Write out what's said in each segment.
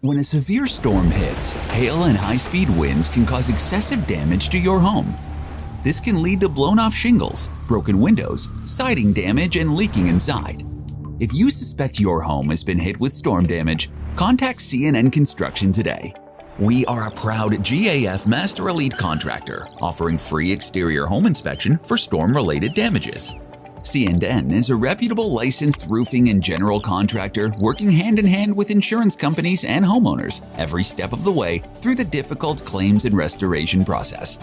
When a severe storm hits, hail and high-speed winds can cause excessive damage to your home. This can lead to blown-off shingles, broken windows, siding damage, and leaking inside. If you suspect your home has been hit with storm damage, contact C&N Construction today. We are a proud GAF Master Elite contractor offering free exterior home inspection for storm-related damages. C&N is a reputable licensed roofing and general contractor working hand-in-hand with insurance companies and homeowners every step of the way through the difficult claims and restoration process.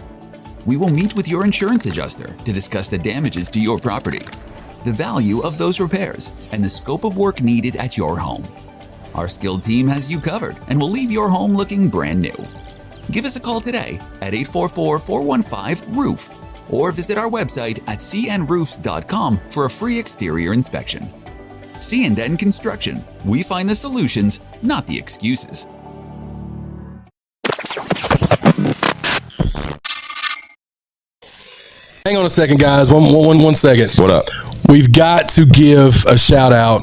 We will meet with your insurance adjuster to discuss the damages to your property, the value of those repairs, and the scope of work needed at your home. Our skilled team has you covered and will leave your home looking brand new. Give us a call today at 844-415-ROOF or visit our website at cnroofs.com for a free exterior inspection. C&N Construction. We find the solutions, not the excuses. Hang on a second, guys. One second. What up? We've got to give a shout out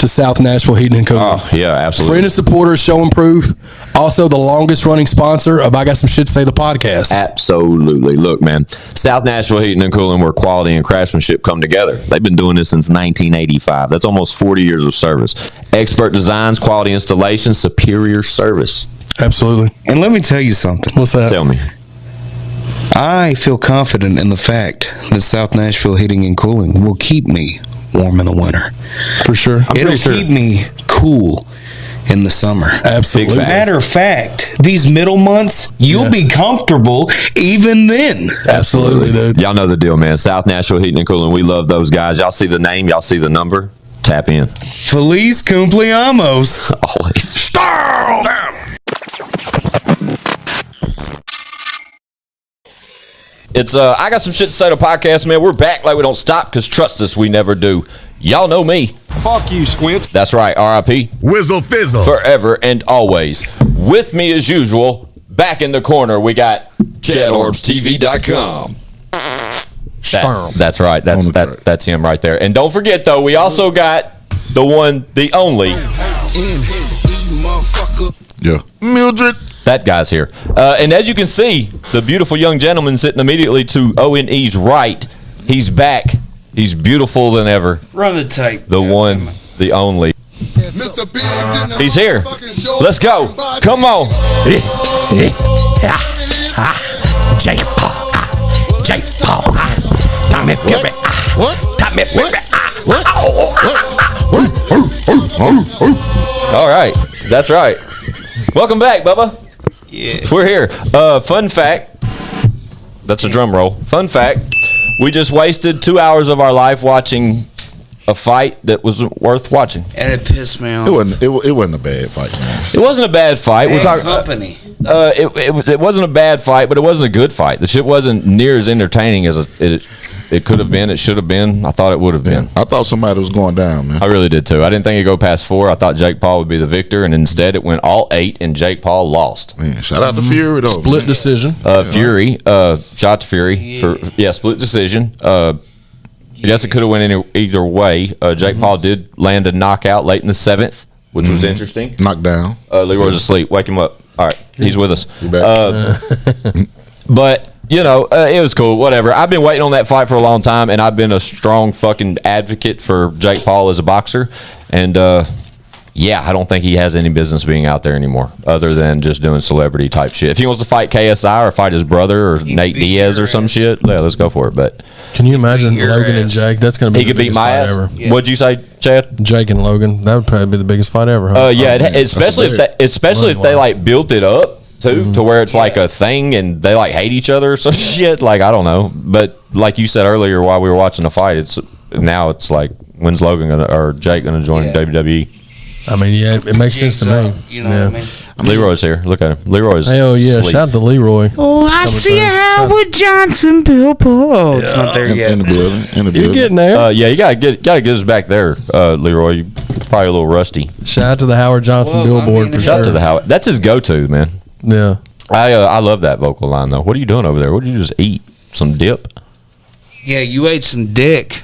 to South Nashville Heating and Cooling. Oh, yeah, absolutely. Friend and supporter, showing proof. Also, the longest running sponsor of I Got Some Shit to Say, the podcast. Absolutely. Look, man, South Nashville Heating and Cooling, where quality and craftsmanship come together. They've been doing this since 1985. That's almost 40 years of service. Expert designs, quality installations, superior service. Absolutely. And let me tell you something. What's that? Tell me. I feel confident in the fact that South Nashville Heating and Cooling will keep me warm in the winter. For sure. It'll keep me cool in the summer. Absolutely. Matter of fact, these middle months, you'll be comfortable even then. Absolutely, dude. Y'all know the deal, man. South Nashville Heating and Cooling, we love those guys. Y'all see the name, y'all see the number. Tap in. Feliz cumpleaños. Always. It's I Got Some Shit to Say to podcast, man. We're back like we don't stop, because trust us, we never do. Y'all know me. Fuck you, Squints. That's right, R.I.P. Whizzle Fizzle. Forever and always. With me as usual, back in the corner, we got ChadArmesTV.com. That's right. That's him right there. And don't forget, though, we also got the one, the only. Yeah. Mildred. That guy's here. And as you can see, the beautiful young gentleman sitting immediately to O.N.E's right, he's back. He's beautiful than ever. Run the tape. The one, the only. He's here. Let's go. Come on. Jake Paul. Jake Paul. Tommy Fury. What? Tommy Fury. All right. That's right. Welcome back, Bubba. Yeah. We're here. Fun fact. That's a drum roll. Fun fact. We just wasted 2 hours of our life watching a fight that wasn't worth watching. And it pissed me off. It wasn't a bad fight, man. It wasn't a bad fight. We're talking company. it wasn't a bad fight, but it wasn't a good fight. The shit wasn't near as entertaining as it could have been. It should have been. I thought it would have been. I thought somebody was going down, man. I really did too. I didn't think it'd go past 4. I thought Jake Paul would be the victor, and instead it went all 8, and Jake Paul lost. Man, shout out to Fury though. Split decision. Fury, shot to Fury for split decision. I guess it could have went either way. Jake Paul did land a knockout late in the 7th, which was interesting. Knocked down. Leroy's asleep. Wake him up. All right, he's with us. You back. But you know, it was cool. Whatever. I've been waiting on that fight for a long time, and I've been a strong fucking advocate for Jake Paul as a boxer. And yeah, I don't think he has any business being out there anymore, other than just doing celebrity type shit. If he wants to fight KSI or fight his brother or Nate Diaz or some shit, yeah, let's go for it. But can you imagine Logan and Jake? That's going to be he could beat my ass ever. Yeah. What'd you say, Chad? Jake and Logan. That would probably be the biggest fight ever. Huh? Yeah, especially if they like built it up to where it's like a thing and they like hate each other or some shit. Like, I don't know. But like you said earlier while we were watching the fight, it's like, when's Logan or Jake gonna join WWE? I mean, yeah, it makes sense to me. You know what I mean? Leroy's here. Look at him. Leroy's hell yeah! asleep. Shout out to Leroy. Oh, I see Howard Johnson, Bill Paul. Oh, it's not there yet. In the building. In the building. You're getting there. Yeah, you gotta get us back there, Leroy. You're probably a little rusty. Shout out to the Howard Johnson billboard for Shout sure. out to the Howard. That's his go-to, man. Yeah. I love that vocal line though. What are you doing over there? What did you just eat? Some dip? Yeah, you ate some dick.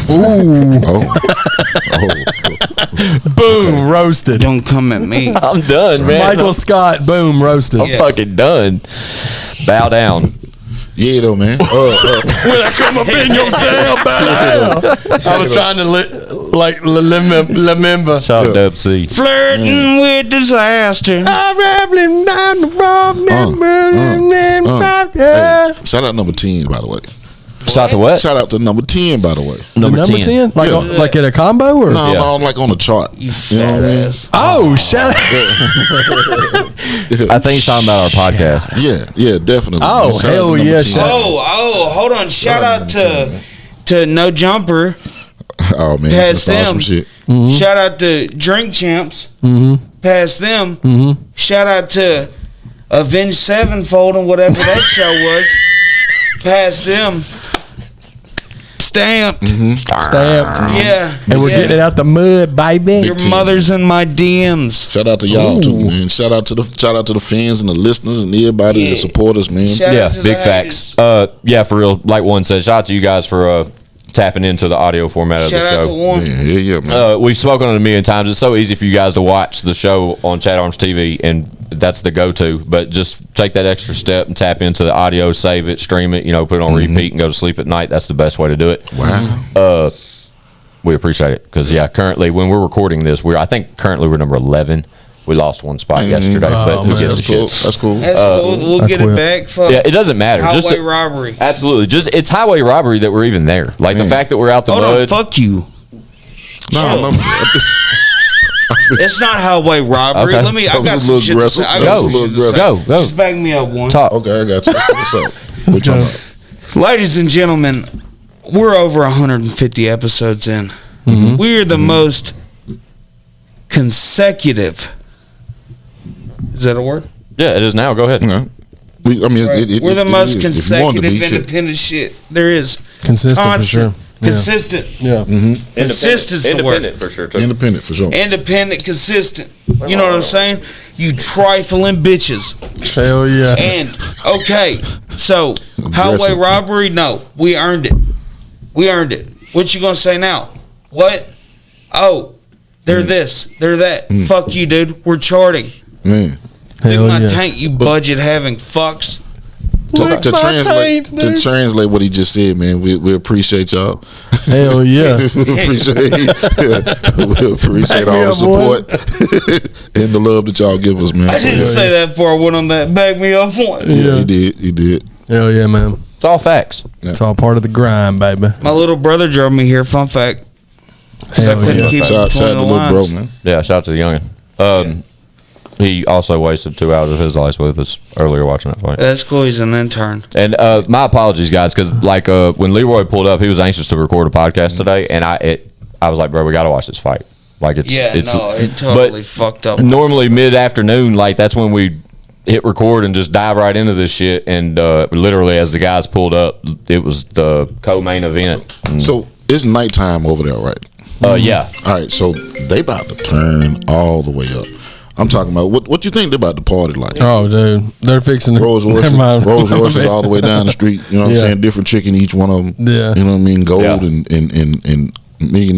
Ooh. Oh. Boom, roasted. Don't come at me. I'm done, man. Michael Scott, boom, roasted. I'm fucking done. Bow down. Yeah, though, man. When I come up in your town, I was trying to remember. Shout out Dub C. Flirting with disaster. I'm rambling down the road. Hey, shout out number 10, by the way. Shout out to what? Shout out to number 10, by the way. Number 10? Like, Yeah. like at a combo? Or? No, Yeah. no, like on the chart. You fat ass. Oh, shout out. I think he's talking about our podcast. Yeah, definitely. Oh, Shout out to hell number yeah, 10. shout- Hold on. Shout out to No Jumper. Oh, man. Past That's awesome them. shit. Shout out to Drink Champs. Past them. Shout out to Avenged Sevenfold and whatever that show was. Past them. Stamped. Stamped. Yeah. And we're getting it out the mud, baby. Your mother's in my DMs. Shout out to y'all too, man. Shout out to the fans and the listeners and everybody that support us, man. Shout Yeah, out to big the facts. Yeah, for real. Like one said, shout out to you guys for tapping into the audio format of Shout the out to show. one. Yeah, man. We've spoken on it a million times. It's so easy for you guys to watch the show on ChadArmesTV, and that's the go-to. But just take that extra step and tap into the audio, save it, stream it, put it on repeat and go to sleep at night. That's the best way to do it. Wow. We appreciate it because, currently when we're recording this, I think currently we're number 11. We lost one spot yesterday, but who gives a That's cool. shit? That's cool. That's cool. We'll get it back. Fuck. Yeah, it doesn't matter. Highway robbery. Absolutely. It's highway robbery that we're even there. Like the fact that we're out the Hold mud. on. Fuck you. No, It's not highway robbery. Okay. Let me. I That was got a some little shit to say. aggressive. I That got was some a shit little to say. Go. Just back me up one. Talk. Okay, I got you. What's up? What you talking about? Ladies and gentlemen, we're over 150 episodes in. We're the most consecutive. Is that a word? Yeah, it is now. Go ahead. No. We're the most is. If you wanted to consecutive be, shit. independent shit there is. Consistent for Constant. sure. Yeah. Consistent. Yeah. Consistent's the word. Independent for sure. Too. Independent for sure. Independent, consistent. You know what I'm saying? You trifling bitches. Hell yeah. And okay, so highway Aggressive. robbery? No, we earned it. We earned it. What you gonna say now? What? Oh, they're this, they're that. Fuck you, dude. We're charting. Man. Big Hell my yeah. tank, you budget having fucks. To translate what he just said, man, we appreciate y'all. Hell yeah. we appreciate all the up, support and the love that y'all give us, man. I didn't say that before I went on that. Back me up one. Yeah, you did. Hell yeah, man. It's all facts. It's all part of the grind, baby. My little brother drove me here. Fun fact. 'Cause I Hell couldn't yeah. keep Shout out between to the the little bro, lines. man. Yeah, shout out to the youngin. He also wasted 2 hours of his life with us earlier watching that fight. That's cool. He's an intern. And my apologies, guys, because when Leroy pulled up, he was anxious to record a podcast today, and I was like, bro, we got to watch this fight. Like it totally fucked up. Normally mid afternoon, like that's when we hit record and just dive right into this shit. And literally, as the guys pulled up, it was the co-main event. And, So it's nighttime over there, right? yeah, All right, so they about to turn all the way up. I'm talking about what you think they about to party like? Oh, dude. They're fixing to. Rolls Never mind. Royces all the way down the street. You know what Yeah. I'm saying? Different chick in each one of them. Yeah. You know what I mean? Gold Yeah. and $1 million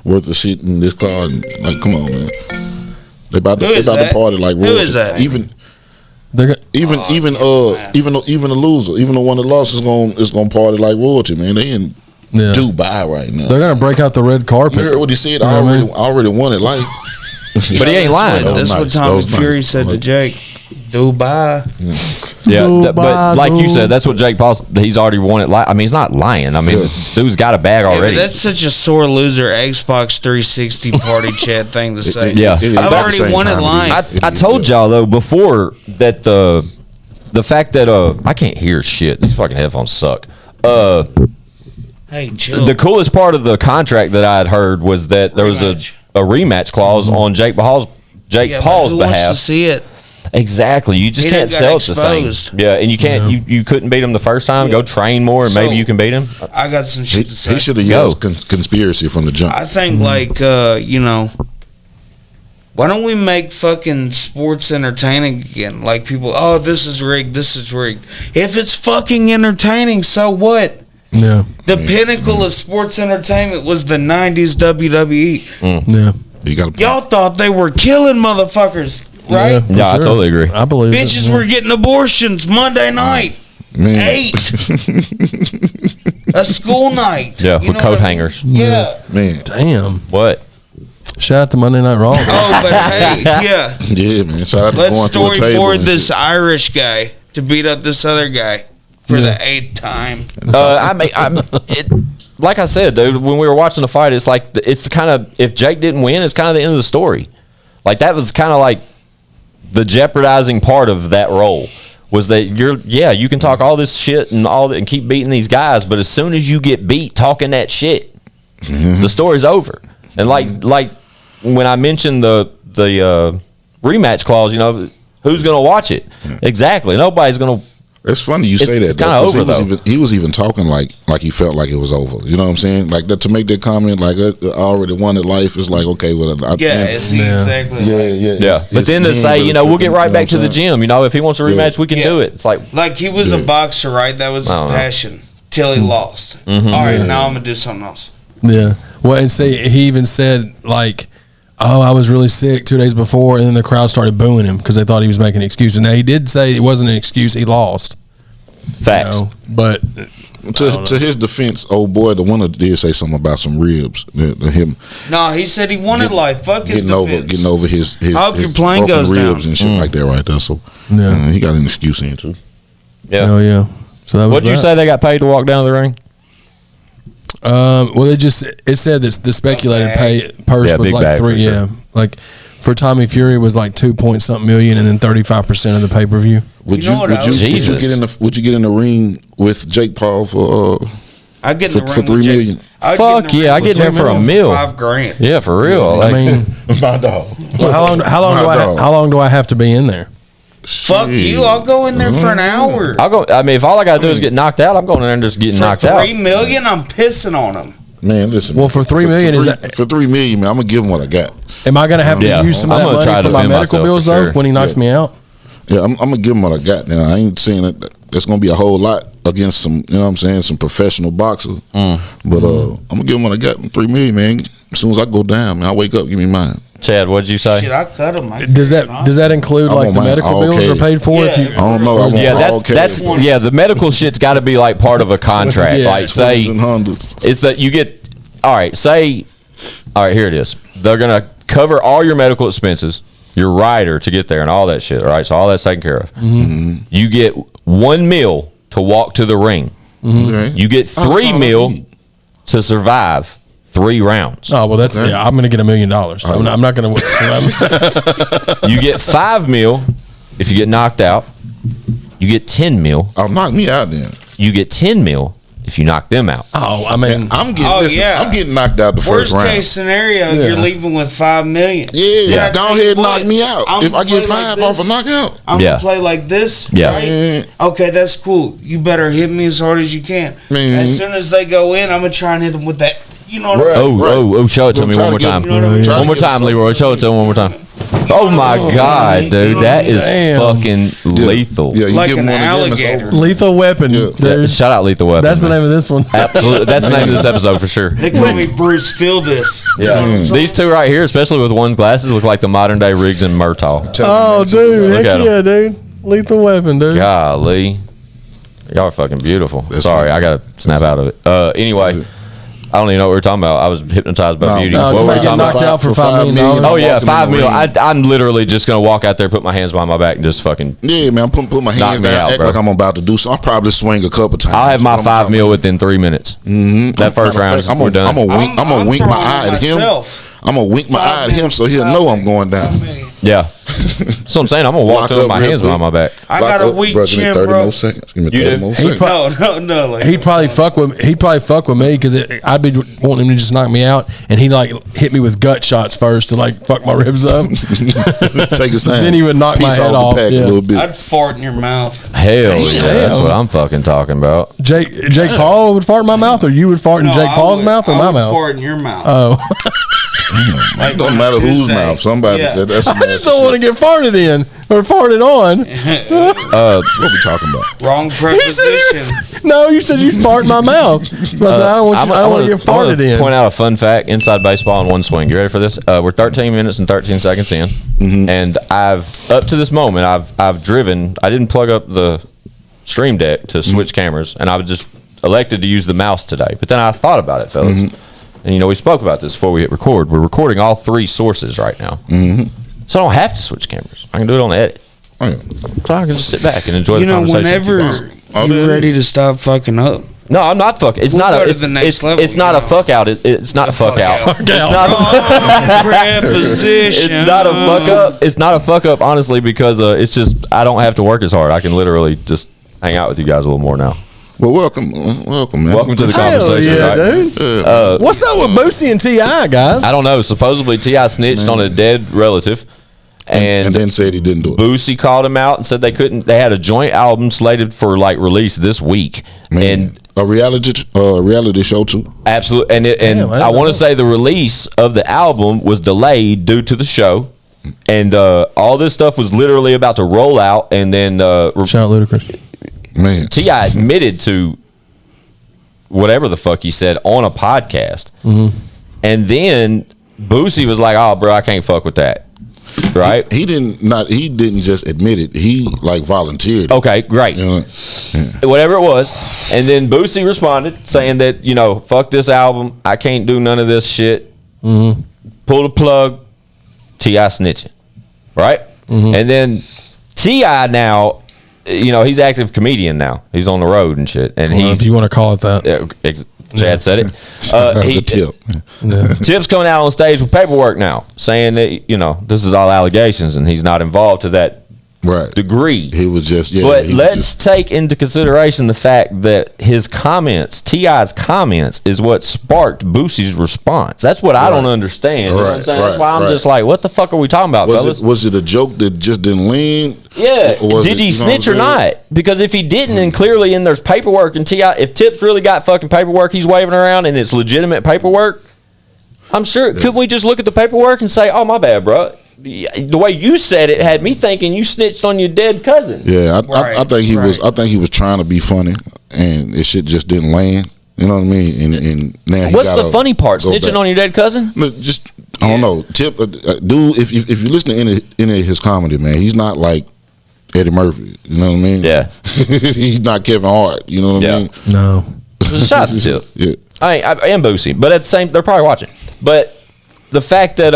worth of shit in this car. And, like, come on, man. They about Who is to that? party like Who royalty. is that? Even They're even the loser, even the one that lost is gonna party like royalty, man. They in yeah. Dubai right now. They're gonna break out the red carpet. You heard what he said? You know what I mean? I already won it life. but he ain't lying. That was That's what nice. Tommy That was Fury nice. said to Jake. Dubai. Yeah, but Dubai, like you dude. said, that's what Jake Paul. He's already won it. I mean, he's not lying. I mean, Yeah. dude's got a bag Yeah, already. but that's such a sore loser Xbox 360 party chat thing to say. Yeah. It is I've about the already same won it time live. is. I told y'all though before that the fact that I can't hear shit. These fucking headphones suck. Hey, chill. The coolest part of the contract that I had heard was that there was Rematch. a rematch clause on Jake Paul's Yeah, but Paul's who wants behalf. to see it? Exactly. You just He can't done sell got it the same. exposed. Yeah, and you can't. You couldn't beat him the first time. Go train more, and maybe So- you can beat him. I got some shit to say. He should have Go. yelled conspiracy from the jump. I think, why don't we make fucking sports entertaining again? Like people, oh, this is rigged, this is rigged. If it's fucking entertaining, so what? Yeah. The pinnacle of sports entertainment was the 90s WWE. Yeah. You got to Y'all thought they were killing motherfuckers, right? for Yeah, I totally agree. I believe Bitches it. were getting abortions Monday night. man. 8. A school night. Yeah, You with know coat what I mean? hangers. Yeah. Man, Damn. What? Shout out to Monday Night Raw. Oh, but hey, yeah. yeah, man. Shout out to Let's going through a table storyboard and this shit. Irish guy to beat up this other guy for the 8th time. Like I said, dude, when we were watching the fight, it's like it's the kind of, if Jake didn't win, it's kind of the end of the story. Like that was kind of like the jeopardizing part of that role was that you can talk all this shit and all that and keep beating these guys, but as soon as you get beat talking that shit, the story's over. And like when I mentioned the rematch clause, who's going to watch it? Exactly, nobody's going to. It's funny you say that. It's kind of over though. He was even talking like he felt like it was over. You know what I'm saying? Like that, to make that comment, like I already won at life. It's like, okay, well, Exactly. yeah. But then to say, we'll get right back to the gym. If he wants a rematch, we can do it. It's like he was a boxer, right? That was his passion till he lost. All right, now I'm gonna do something else. Yeah. Well, and see, he even said like, "Oh, I was really sick 2 days before," and then the crowd started booing him because they thought he was making excuses. Now he did say it wasn't an excuse; he lost. facts. But To his defense, old boy, the winner did say something about some ribs. Him No, he said he wanted life. Fuck his defense. getting over his I hope his your plane broken goes ribs down. and shit like that right there. So he got an excuse in too. Yeah. oh yeah. So that was What'd you that. say they got paid to walk down the ring? Well, it said that the speculated purse was big like bag for 3. sure. Yeah, like for Tommy Fury was like 2-point-something million, and then 35% of the pay per view. Would You know what else? would you get in the ring with Jake Paul for I get in the for ring $3 with Jake. million? I'd Fuck get in the yeah, ring I get with there Jake for a Paul meal. $5,000. Yeah, for real. Like, I mean, My dog. well, how long do I have to be in there? Fuck you! I'll go in there for an hour. I'll go. I mean, if all I gotta do is get knocked out, I'm going in there and just getting For knocked out. $3 million, I'm pissing on him. Man, listen. Well, for $3 million, for is three- that- for $3 million, man? I'm gonna give him what I got. Am I going to have to Yeah. use some I'm of gonna that try money to for my defend medical myself bills for though sure. when he knocks me out? Yeah, I'm gonna give him what I got. Now I ain't saying that it's gonna be a whole lot against some, you know what I'm saying, some professional boxers. But I'm gonna give him what I got. $3 million, man. As soon as I go down, man, I wake up, give me mine. Chad, what'd you say? Shit, I cut him. Does that include I like want the mine medical all bills cash. are paid for? If Yeah. you, I don't know. I want Yeah, all that's cash. the medical shit's got to be like part of a contract. Yeah. Like say And Hondas. it's that you get. All right, here it is. They're gonna cover all your medical expenses, your rider to get there, and all that shit. All right, so all that's taken care of. You get 1 meal to walk to the ring. Okay. You get Oh, that's 3 all I meal need. to survive 3 rounds. oh well, that's I'm going to get $1 million. I'm not going to. You get 5 meal if you get knocked out. You get 10 meal. Oh, knock me out then. You get 10 meal if you knock them out. Oh, I mean, I'm getting. Oh, listen, yeah. I'm getting knocked out the first Worst round. case scenario, you're leaving with $5 million. Yeah, But I go tell ahead you and knock what, me out. I'm If I get gonna play like 5 off a this. knockout. I'm Yeah. gonna play like this. Yeah. Right? Man, Okay, that's cool. You better hit me as hard as you can. Man. As soon as they go in, I'm gonna try and hit them with that. You know what Right. I mean? Oh, show it to I'm me trying one more to get- time. you know what I mean? Trying One to more get time, some- Leroy. Show it to him one more time. Oh my God, dude, that is Damn. fucking Yeah. lethal. Yeah, you Like give an him one again, it's alligator. over. lethal weapon. Yeah. Dude. Shout out Lethal Weapon. That's the man. name of this one. Absolutely, that's the name of this episode for sure. They call me Bruce Fildis. These two right here, especially with one's glasses, look like the modern day Riggs and Murtaugh. Oh, dude, Look heck at yeah, dude. Lethal weapon, dude. Golly, y'all are fucking beautiful. That's Sorry, right. I gotta snap out of it. Anyway, I don't even know what we're talking about. I was hypnotized by beauty. no, What it's were we like talking knocked about? out for $5 million. Oh yeah, walking in 5 the mil. ring. I'm literally just gonna walk out there, put my hands behind my back, and just fucking. Yeah, man, I'm put my hands me down, out, act bro. like I'm about to do something. I'll probably swing a couple times. I'll have my I'm 5 mil talking within 3 minutes. That first Matter round, of fact, we're done. I'm gonna wink my throwing eye it at him. myself. I'm gonna wink my eye at him so he'll know I'm going down. Yeah. That's what I'm saying. I'm going to walk Lock to him with up my real hands quick. behind my back. I Lock got a up, weak bro. Give me chin, 30 bro. more seconds. Give me You 30 do? more He seconds. No. Like, He'd probably fuck with me because I'd be wanting him to just knock me out, and he'd like hit me with gut shots first to like fuck my ribs up. Take his time. Then he would knock my Piece head the off, pack yeah. a little bit. I'd fart in your mouth. Hell yeah. That's Damn. what I'm fucking talking about. Jake Paul would fart in my mouth, or you would fart in No, Jake I Paul's would- mouth or I my would mouth? Fart in your mouth. Oh, It don't matter whose mouth. Somebody. Yeah. That's I just don't want to get farted in or farted on. What we talking about? Wrong preposition. No, you said you fart in my mouth. So I said I don't want to get farted in. Point out a fun fact: inside baseball in one swing. You ready for this? We're 13 minutes and 13 seconds in, and I've up to this moment I've driven. I didn't plug up the stream deck to switch cameras, and I was just elected to use the mouse today. But then I thought about it, fellas, and we spoke about this before we hit record. We're recording all three sources right now, so I don't have to switch cameras. I can do it on the edit. So I can just sit back and enjoy the conversation. Whenever you're ready to stop fucking up. No, I'm not fucking. It's not a. It's not a fuck out. It's not a fuck out. It's not a preposition. It's not a fuck up. It's not a fuck up, honestly, because it's just I don't have to work as hard. I can literally just hang out with you guys a little more now. Well, welcome, man. Welcome to the conversation, yeah, right? dude. What's up with Boosie and T.I., guys? I don't know. Supposedly T.I. snitched on a dead relative. And then said he didn't do it. Boosie called him out and said they couldn't. They had a joint album slated for release this week, and a reality show too. Absolutely, and I want to say the release of the album was delayed due to the show, and all this stuff was literally about to roll out, and then shout out Ludacris. Man, T.I. admitted to whatever the fuck he said on a podcast, and then Boosie was like, "Oh, bro, I can't fuck with that." Right? He didn't just admit it. He volunteered. Okay, great. Whatever it was. And then Boosie responded saying that, fuck this album. I can't do none of this shit. Pull the plug. T.I. snitching. Right? And then T.I. now, he's active comedian now. He's on the road and shit. And if you want to call it that. Chad said it. Tip's coming out on stage with paperwork now, saying that this is all allegations and he's not involved to that degree. He was just But let's take into consideration the fact that his comments, T.I.'s comments, is what sparked Boosie's response. That's what I don't understand. You know what I'm saying? That's why I'm just like, what the fuck are we talking about, fellas? Was it a joke that just didn't land? Yeah. Did he snitch or not? Because if he didn't, and clearly and there's paperwork, and T.I., if Tip's really got fucking paperwork he's waving around and it's legitimate paperwork, I'm sure, couldn't we just look at the paperwork and say, oh, my bad, bro? The way you said it had me thinking you snitched on your dead cousin. Yeah, I think he was. I think he was trying to be funny, and it shit just didn't land. You know what I mean? And now what's the funny part? Snitching on your dead cousin? Look, I don't know. Tip, dude. If you listen to any of his comedy, man, he's not like Eddie Murphy. You know what I mean? Yeah. He's not Kevin Hart. You know what I mean? No. Shout out to Tip. Yeah. I am Boosie, but at the same, they're probably watching. But the fact that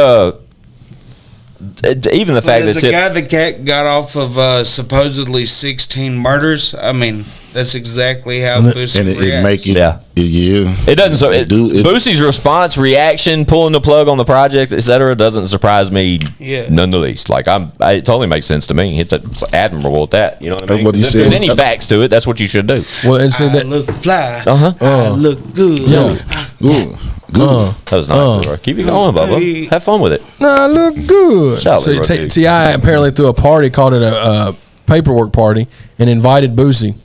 even the fact that the guy that got off of supposedly 16 murders. I mean, that's exactly how Boosie and it make it. Yeah. It doesn't. So Boosie's response, reaction, pulling the plug on the project, etc., doesn't surprise me. None the least. Like it totally makes sense to me. It's admirable at that. You know what I mean? If there's any facts to it, that's what you should do. Well, and so I look fly. I look good. Good. That was nice, Leroy. Keep it going, Bubba. Have fun with it. No, I look good. Shout So Leroy, T.I. apparently threw a party, called it a paperwork party, and invited Boosie.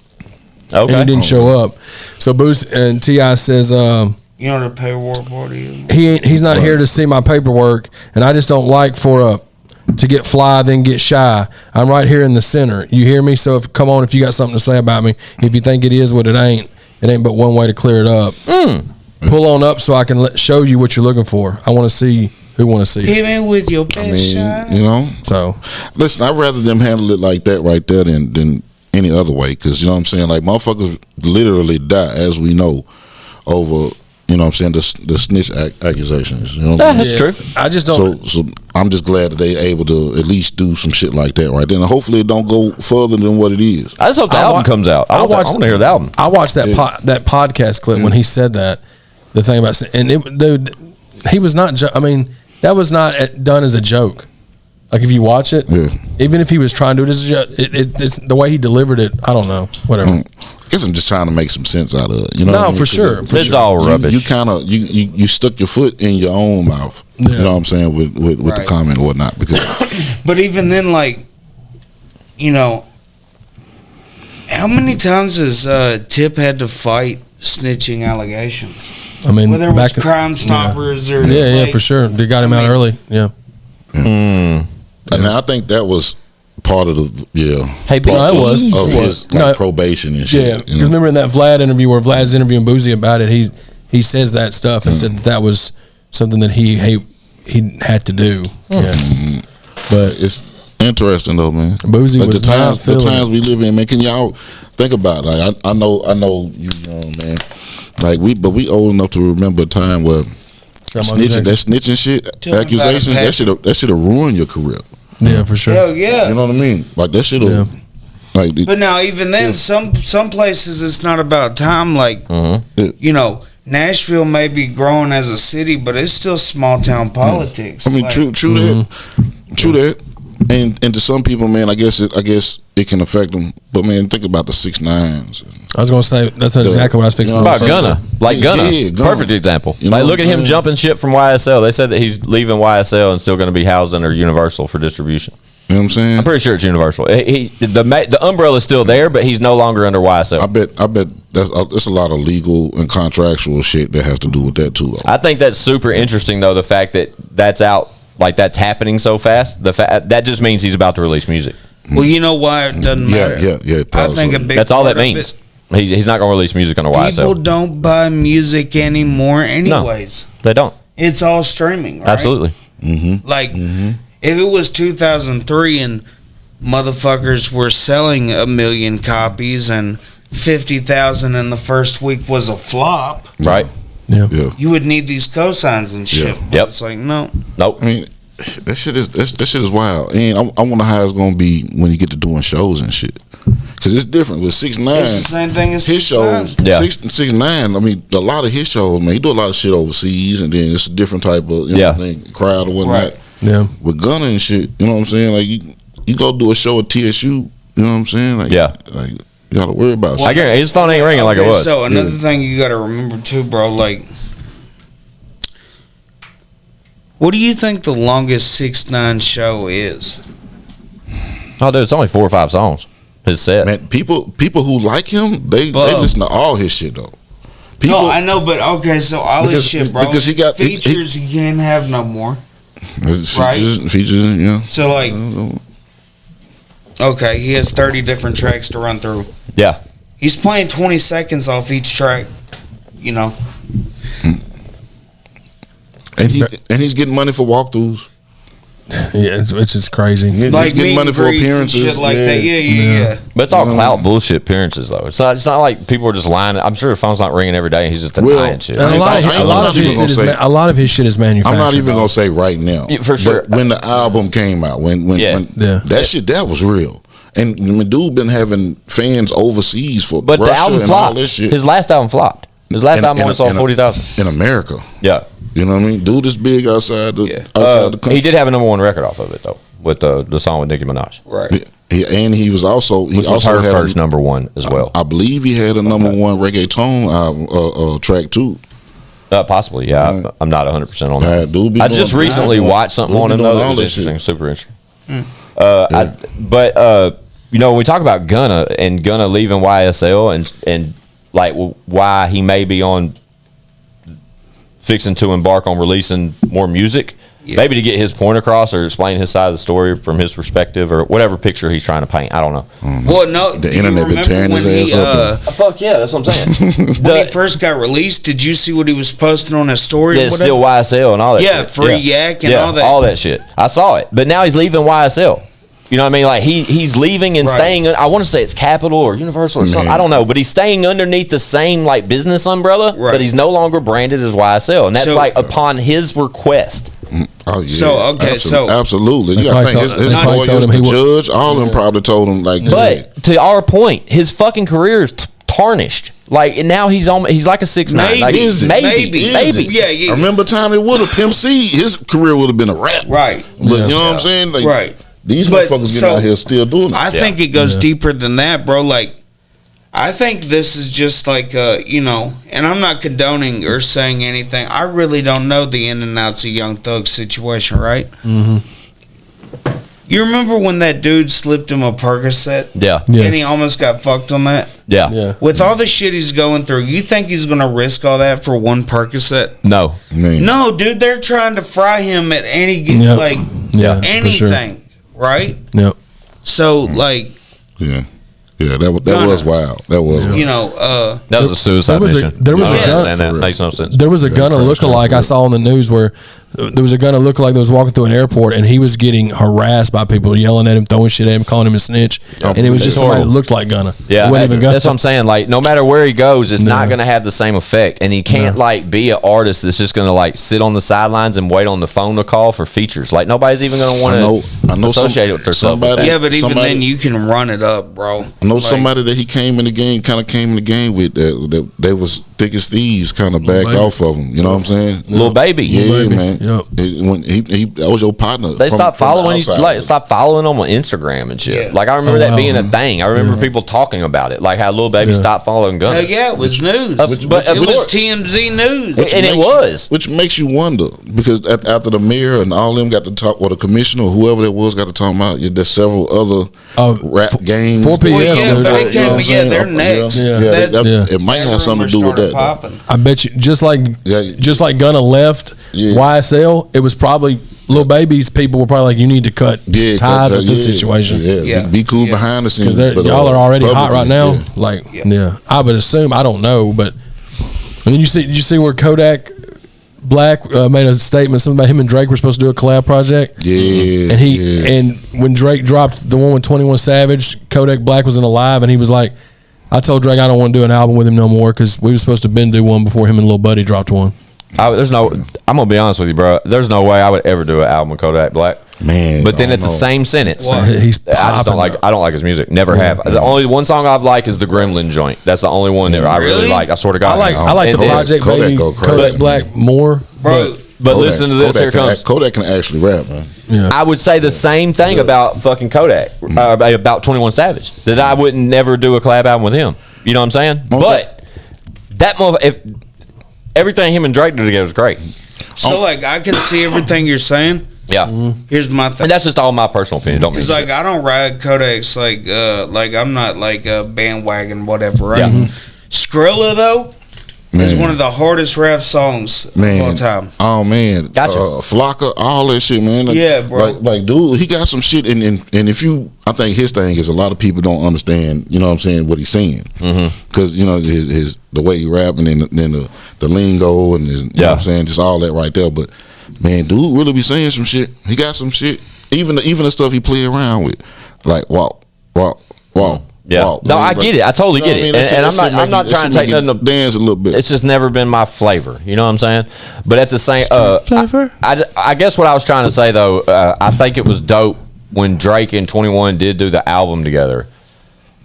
Okay. And he didn't show up. So Boosie and T.I. says, you know what a paperwork party is? He's not here to see my paperwork, and I just don't like to get fly, then get shy. I'm right here in the center. You hear me? So come on if you got something to say about me. If you think it is what it ain't but one way to clear it up. Pull on up so I can show you what you're looking for. I want to see who want to see. Hit me with your best shot. You know. So listen, I'd rather them handle it like that right there than any other way, because you know what I'm saying. Like motherfuckers literally die, as we know, over you know what I'm saying the snitch accusations. You know what that's true. I just don't. So I'm just glad that they're able to at least do some shit like that right then. And hopefully it don't go further than what it is. I just hope the album comes out. I want to hear the album. I watched that that podcast clip when he said that. The thing about dude, he was not. I mean, that was not done as a joke. Like if you watch it, even if he was trying to do it as a joke, it's the way he delivered it. I don't know. Whatever. I guess I'm just trying to make some sense out of it. You know? No, for sure. It's all rubbish. You kind of you stuck your foot in your own mouth. Yeah. You know what I'm saying with the comment or whatnot. Because, but even then, like, you know, how many times has Tip had to fight snitching allegations? I mean, Whether it was Crime Stoppers or yeah, like, for sure. They got him out early. Yeah. And I think that was part of the Hey, be No, it was. easy. of his like No. probation and Yeah, shit. because remember in that Vlad interview where Vlad's interviewing Boozy about it, he says that stuff and said that was something that he had to do. Yeah, but It's interesting though, man. Boozy Like was the not feeling times we live in, man. Can y'all think about it? Like I know you young, man. Like we old enough to remember a time where snitching shit, Tell me about accusations, it, that should have ruined your career. yeah, for sure. Hell yeah. You know what I mean? Like that should have. Like, But now, even then, some places it's not about time. Like, you know, Nashville may be growing as a city, but it's still small town politics. I mean, like, true that. And to some people, man, I guess it can affect them. But man, think about the 6ix9ines. I was gonna say that's exactly what I was fixing. About Gunna, like Gunna, Gunna. perfect example. You know Like, what look at I'm him saying? jumping ship from YSL. They said that he's leaving YSL and still going to be housed under Universal for distribution. You know what I'm saying? I'm pretty sure it's Universal. The umbrella's still there, but he's no longer under YSL. I bet that's a lot of legal and contractual shit that has to do with that too, though. I think that's super interesting, though. The fact that that's out, like that's happening so fast. That just means he's about to release music. well, you know why it doesn't matter? Yeah. I think a big That's all part that of means. it- He's not going to release music under People YSL. don't buy music anymore, anyways. They don't. It's all streaming, right? Absolutely. Like, if it was 2003 and motherfuckers were selling 1 million copies and 50,000 in the first week was a flop, Right. Yeah. you would need these cosigns and shit. Yeah. But Yep. It's like, no. Nope. I mean, that shit is wild. And I wonder how it's gonna be when you get to doing shows and shit. Cause it's different with 6ix9ine. It's the same thing as his 6ix9ine. shows. Yeah. 6ix9ine. I mean, a lot of his shows, man. He do a lot of shit overseas, and then it's a different type of crowd or whatnot. Right. Yeah. With Gunna and shit, you know what I'm saying? Like you go do a show at TSU, you know what I'm saying? Like, like you gotta worry about I shit. guarantee his phone ain't ringing like it Okay, was. So another thing you got to remember too, bro. Like, what do you think the longest 6ix9ine show is? Oh, dude, it's only 4 or 5 songs. His set. Man, people who like him, they Bro. listen to all his shit though. People, No, I know, but okay, so all Because- this shit, bro. because he got- he- features he can't have no more. features, yeah. So like, okay, he has 30 different tracks to run through. Yeah. He's playing 20 seconds off each track. You know, And he's getting money for walkthroughs. Yeah, it's just crazy. He's like getting meet money and for greets and appearances. shit like that. Yeah. But it's all clout bullshit appearances, though. It's not like people are just lying. I'm sure the phone's not ringing every day. And he's just denying shit. And a lot of his shit is manufactured. I'm not even gonna say right now. Yeah, for sure. But when the album came out, when that shit that was real. And I mean, dude been having fans overseas for But Russia the album and all flopped. this shit. His last album flopped. His last album only sold 40,000 in America. Yeah. You know what I mean? Dude is big outside the country. He did have a #1 record off of it though, with the song with Nicki Minaj. Right. And he was also Which was her first #1 as well. I believe he had a #1 reggaeton track too. Possibly, yeah. I'm not 100% on that. Dude be I doing- just recently watched something Dude on be doing another. It all was that interesting, shit. super interesting. But you know, when we talk about Gunna and Gunna leaving YSL and like why he may be on fixing to embark on releasing more music, maybe to get his point across or explain his side of the story from his perspective or whatever picture he's trying to paint. I don't know. Well, no, The do you internet been remember tearing his when ass up. Fuck yeah, that's what I'm saying. when he first got released, did you see what he was posting on his story? Yeah, or it's whatever? still YSL and all that Yeah, shit. free yak and all that. All that shit. I saw it. But now he's leaving YSL. You know what I mean? Like he's leaving and Right. staying. I want to say it's Capital or Universal or something. Man. I don't know. But he's staying underneath the same like business umbrella. Right. But he's no longer branded as YSL. And that's So- like upon his request. Oh yeah. So, okay, so- absolutely. They You gotta probably think his told- they probably told lawyers, him the he wa- judge, all of them probably told him like, But to our point, his fucking career is tarnished. Like and now he's like a 6ix9ine. Like, Maybe. Is it? Maybe. Is it? Yeah. I remember time it would have Pimp C, his career would have been a rap. Right. But you know what I'm saying? Like, Right. These But, motherfuckers so, getting out here still doing it. I think it goes deeper than that, bro. Like, I think this is just like, you know, and I'm not condoning or saying anything. I really don't know the in and outs of Young Thug's situation, right? Mm-hmm. You remember when that dude slipped him a Percocet? Yeah. And he almost got fucked on that? Yeah. With all the shit he's going through, you think he's going to risk all that for one Percocet? No. Man. No, dude, they're trying to fry him at any, Yep. like, Yeah, for sure. anything, right? Yep. So, like, Yeah. Yeah, that was wild. That was you know, That was a suicide There was a- mission. there was I don't a gun- understand that. Makes no sense. There was a gunna crashed lookalike out for I it. saw on the news where there was a gunna lookalike that was walking through an airport and he was getting harassed by people yelling at him, throwing shit at him, calling him a snitch. And it was just somebody that looked like Gunna. Yeah, It wasn't even Gunna. that's what I'm saying. Like, no matter where he goes, it's not No. going to have the same effect. And he can't like be an artist that's just going to like sit on the sidelines and wait on the phone to call for features. Like, nobody's even going to want I know to associate with themselves. With somebody- that. yeah, but even somebody- then, you can run it up, bro. I know somebody that he came in the game with that they was thick as thieves, kind of backed Baby. off of him. You know what I'm saying? Little baby. Yeah, Baby. man. Yep. When he that was your partner. They stopped following the you, outside. like stopped following him on Instagram and shit. Yeah. Like, I remember Oh, that wow. being a thing. I remember people talking about it, like how Lil Baby stopped following Gunna. Hell yeah, it was news. But it of was course- TMZ news. and it makes was. which makes you wonder because after the mayor and all them got to talk, or the commissioner or whoever that was got to talk about, there's several other rap gangs. 4 p.m. Well, yeah, dude. they You came, know what I'm yeah, saying? they're next. Yeah. It might have something to do with that. Popping. I bet you, just like Gunna left Yeah. YSL, it was probably Lil Baby's people were probably like, you need to cut ties with this situation. Yeah, be cool behind the scenes. Because but, y'all are already hot right now. yeah. Like, yeah. I would assume, I don't know, but and then did you see where Kodak Black made a statement, something about him and Drake were supposed to do a collab project? Yeah, And and when Drake dropped the one with 21 Savage, Kodak Black was in a live, and he was like, I told Drake I don't want to do an album with him no more because we were supposed to do one before him and Lil Buddy dropped one. I'm gonna be honest with you, bro. There's no way I would ever do an album with Kodak Black. Man, But then I at the don't know. same sentence, He's I just popping don't like. up. I don't like his music. Never have. The only one song I've liked is the Gremlin joint. That's the only one that I really Really? like. I sort of got. I like the And then- Project Kodak Baby go crazy, Kodak man. Black more, Bro, But listen to this. Here comes. Kodak can actually rap, man. I would say the same thing about fucking Kodak, about 21 Savage. That I would never do a collab album with him. You know what I'm saying? But if everything him and Drake did together was great. so like I can see everything you're saying. Yeah, Here's my thing. and that's just all my personal opinion. Don't mean Because like I don't ride Kodaks like I'm not like a bandwagon whatever, right? Yeah. Skrilla though is Man. one of the hardest rap songs of all time. Oh man, Gotcha. Flocka, all that shit, man. Like, Yeah, bro. Like, dude, he got some shit, and if you, I think his thing is a lot of people don't understand. You know what I'm saying? What he's saying, because you know his the way he rapping and then the lingo and his, you know what I'm saying, just all that right there. But man, dude, really be saying some shit. He got some shit. Even the stuff he play around with, like walk. Yeah. Walk. No, I get it. I totally get it. And I'm not trying to take nothing to dance a little bit. It's just never been my flavor. You know what I'm saying? But at the same, flavor? I guess what I was trying to say though, I think it was dope when Drake and 21 did do the album together.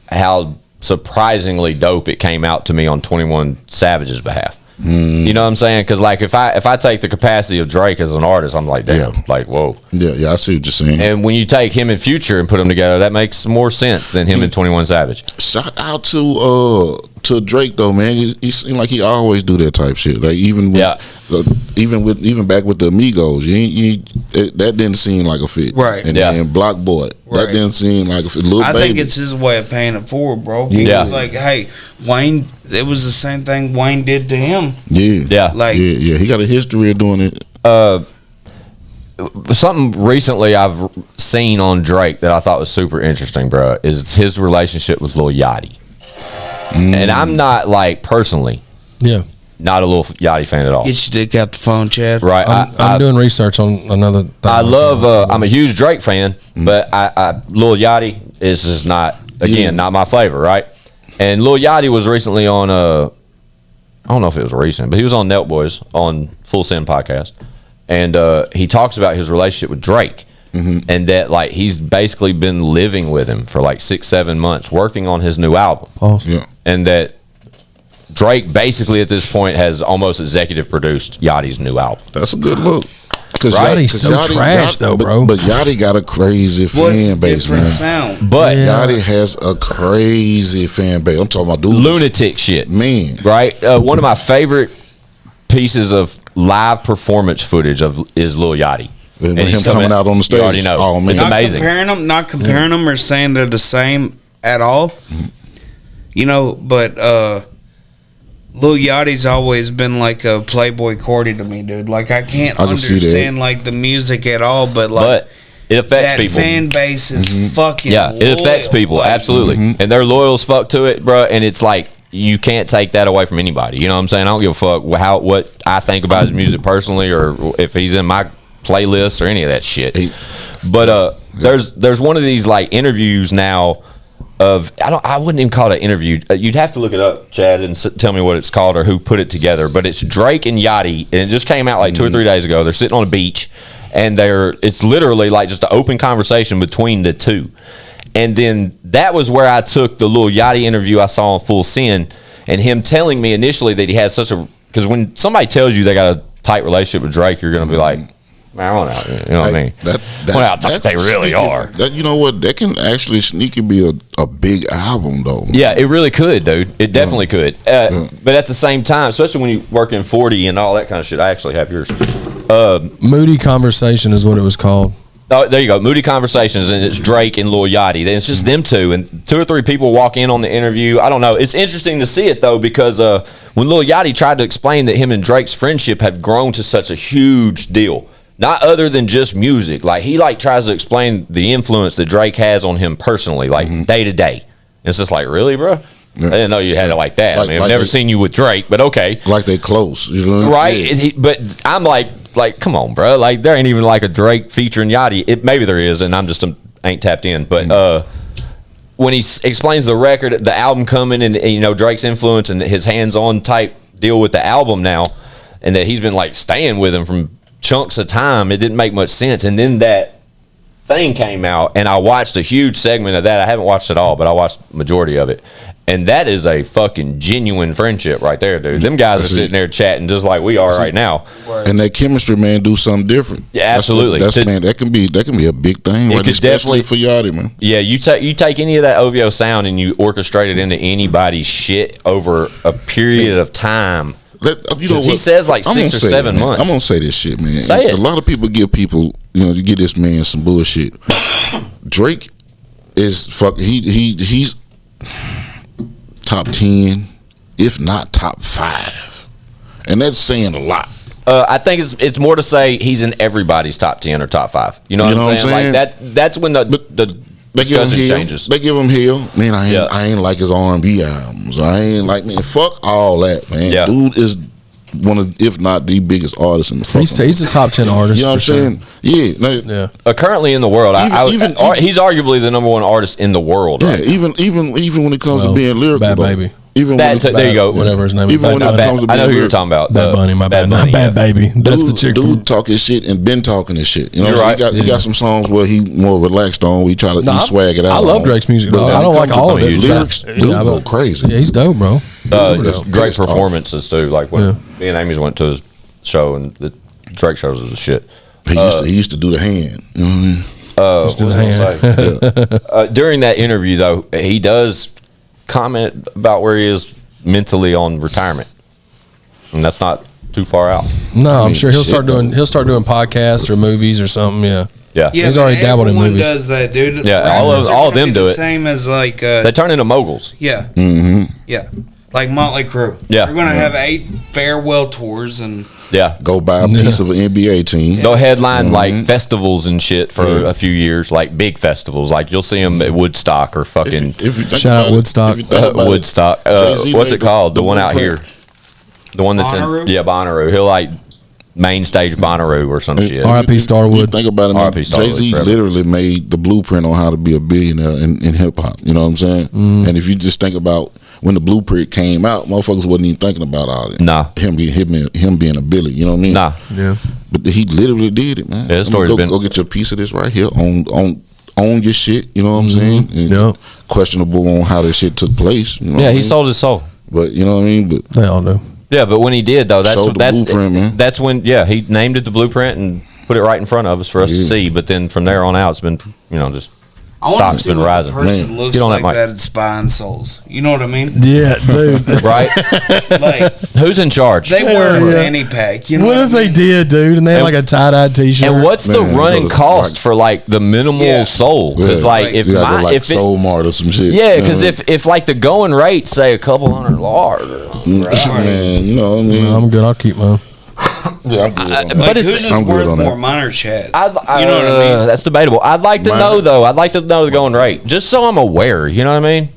How surprisingly dope it came out to me on 21 Savage's behalf. You know what I'm saying? Because like if I take the capacity of Drake as an artist, I'm like, damn, like whoa. Yeah, I see what you're saying. And when you take him and Future and put them together, that makes more sense than him and 21 Savage. Shout out to Drake though, man. He seemed like he always do that type shit. Like even with, even back with the Amigos, that didn't seem like a fit. Right. And Yeah. then Block Boy, that Right. didn't seem like a fit. Lil I Baby. think it's his way of paying it forward, bro. Yeah. It's like, hey, Wayne, it was the same thing Wayne did to him. Yeah. Like, yeah. He got a history of doing it. Something recently I've seen on Drake that I thought was super interesting, bro, is his relationship with Lil Yachty. And I'm not like personally Yeah. not a Lil Yachty fan at all. get your dick out the phone, Chad. Right? I'm doing research on another thing. I love. I'm a huge Drake fan, but Lil Yachty is just not not my flavor, right? And Lil Yachty was recently on I don't know if it was recent, but he was on Nelk Boys on Full Send podcast, and he talks about his relationship with Drake, and that like he's basically been living with him for like 6-7 months, working on his new album, Yeah. and that Drake basically at this point has almost executive produced Yachty's new album. That's a good look. Cause Right. Yachty's so trash, though, bro. But Yachty got a crazy What's the fan base, different man. sound? But Yachty has a crazy fan base. I'm talking about dudes. lunatic shit. Man. Right? One of my favorite pieces of live performance footage is Lil Yachty. And he's him still coming ma- out on the stage. You already know. Oh, man. It's amazing. Not comparing them or saying they're the same at all. You know, but Lil Yachty's always been like a Playboy Cordy to me, dude. Like I can't I can see that. understand like the music at all, but like But it affects that people. fan base is fucking It affects loyal. people, Like, absolutely. And they're loyal as fuck to it, bro. And it's like, you can't take that away from anybody. You know what I'm saying? I don't give a fuck what I think about his music personally, or if he's in my playlist or any of that shit. But there's one of these like interviews now of I wouldn't even call it an interview. You'd have to look it up, Chad, and tell me what it's called or who put it together. But it's Drake and Yachty, and it just came out like 2 or 3 days ago. They're sitting on a beach, and it's literally like just an open conversation between the two. And then that was where I took the little Yachty interview I saw on Full Sin, and him telling me initially that he has because when somebody tells you they got a tight relationship with Drake, you're going to be like, man, I don't know. You know what I mean? How tight they really are. You know what? That can actually sneaky be a big album, though. Yeah, it really could, dude. It definitely could. But at the same time, especially when you work in 40 and all that kind of shit, I actually have yours. Moody Conversation is what it was called. Oh, there you go. Moody Conversations, and it's Drake and Lil Yachty. Then it's just them two, and 2 or 3 people walk in on the interview. I don't know. It's interesting to see it, though, because when Lil Yachty tried to explain that him and Drake's friendship have grown to such a huge deal, not other than just music. Like, he, tries to explain the influence that Drake has on him personally, day to day. It's just like, really, bro? Yeah. I didn't know you had it like that. I mean, I've never seen you with Drake, but okay. Like they close. You know? Right? Yeah. But I'm like, come on, bro. Like, there ain't even like a Drake featuring Yachty. Maybe there is, and I'm just ain't tapped in. But when he explains the record, the album coming, and Drake's influence and his hands-on type deal with the album now, and that he's been staying with him from chunks of time, it didn't make much sense. And then that thing came out, and I watched a huge segment of that. I haven't watched it all, but I watched majority of it. And that is a fucking genuine friendship right there, dude. Them guys are sitting there chatting just like we are right now. And that chemistry, man, do something different. Yeah, absolutely. Man, that can be a big thing, right? Especially for Yachty, man. Yeah, you take any of that OVO sound and you orchestrate it into anybody's shit over a period of time. You know what? He says 6 or 7 months. I'm gonna say this shit, man. Say it. A lot of people give people, you give this man some bullshit. Drake is he's top 10, if not top 5, and that's saying a lot. I think it's more to say he's in everybody's top 10 or top 5. You know what I'm saying? Like that's when the discussion changes. They give him hell, man. I ain't like his R&B albums. I ain't like, man. Fuck all that, man. Yeah. Dude is one of, if not the biggest artist in the fucking. He's a top 10 artist. You know what I'm saying? Yeah. Currently in the world, he's arguably the number 1 artist in the world. Right? Yeah. Even when it comes to being lyrical, Bad though. Baby. Even there you go. Whatever his name is. Even when it comes to I know who being you're talking about. Bad Bunny, my bad. Not Bad Baby. That's the chick. Dude talking shit and been talking this shit. You know, you're right. He got some songs where he more relaxed on. We try to swag it out. I love Drake's music, though. I don't like all of it. Lyrics, dude, go crazy. Yeah, he's dope, bro. Great performances too. Like when me and Amy's went to his show, and the Drake shows was the shit. He used to do the hand. You know what I mean? During that interview, though, he does comment about where he is mentally on retirement, and that's not too far out. No, I'm sure he'll start doing podcasts or movies or something. Yeah, he's already dabbled in movies. Does that, dude? Yeah, all of them do it. Same as they turn into moguls. Yeah, yeah, like Motley Crue. Yeah, they're gonna have 8 farewell tours and go buy a piece of an NBA team. They'll headline like festivals and shit for a few years, like big festivals. Like you'll see them at Woodstock or fucking. Shout out Woodstock. Woodstock. What's it called? The one out here. The one that's Bonnaroo? in Bonnaroo. He'll main stage Bonnaroo or some shit. R.I.P. Starwood. Think about it, man. Jay-Z literally made the blueprint on how to be a billionaire in hip hop. You know what I'm saying? And if you just think about when the blueprint came out, motherfuckers wasn't even thinking about all that. Nah. Him being a Billy. You know what I mean? Nah. Yeah. But he literally did it, man. Yeah, the story's go get your piece of this right here. Own your shit. You know what I'm saying? Yeah. Questionable on how this shit took place. You know Yeah, what I he mean? sold his soul. But you know what I mean? But They all do. Yeah, but when he did though, Showed the blueprint, man. that's when he named it the blueprint and put it right in front of us for us to see. But then from there on out, it's been just I want to stock's see been what rising. the person Man, looks get on that like mic. that it's buying souls. You know what I mean? Yeah, dude. Right? Like Who's in charge? they wear a Yeah. fanny pack. You know What what if I they mean? did, dude, and they had like a tie-dye T-shirt? And what's the Man, running you gotta, cost like- for like the minimal Yeah. soul? Because Yeah. like if You gotta my go like if it, Soul Mart or some shit. yeah, You know because what if like the going rate say a couple $100, I mean? Man, you know what I mean? No, I'm good. I'll keep mine. Yeah, I'm good on that. but Like, it's- whose is I'm good worth on that. more, mine or Chad? I, You know what I mean? That's debatable. I'd like to Mine- know though. I'd like to know the going rate, just so I'm aware. You know what I mean?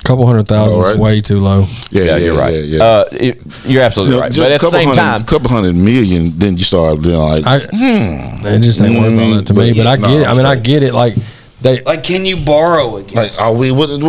Couple 100,000 is All right. way too low. Yeah, you're right. Yeah, yeah. You're absolutely You know, right. just But a at the couple same hundred- time, couple $100 million, then you start doing like, It just ain't worth all that to me. But I get it. I mean, I get it. Like they. Like, can you borrow again? like, are we? What are we?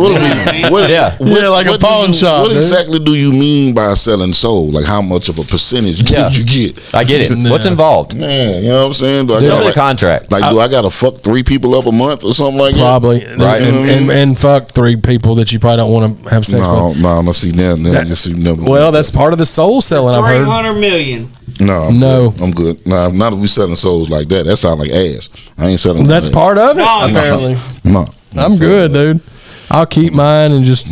What, Yeah. Yeah, like a what pawn shop, What dude. exactly do you mean by selling soul? Like, how much of a percentage Yeah. did you get? I get it. What's involved? Man, you know what I'm saying? Do I Tell gotta, me the like, contract. like, do I got to fuck 3 people up a month or something like Probably Right. and fuck 3 people that you probably don't want to have that? sex with. No. See now, you see, never. Well, that's part of the soul selling. I've heard. 300 million. no, I'm No. good. I'm good. Nah, not if we selling souls like that. That sound like ass. I ain't selling. That's that. part of it. No, Apparently, No, I'm good, dude. I'll keep mine and just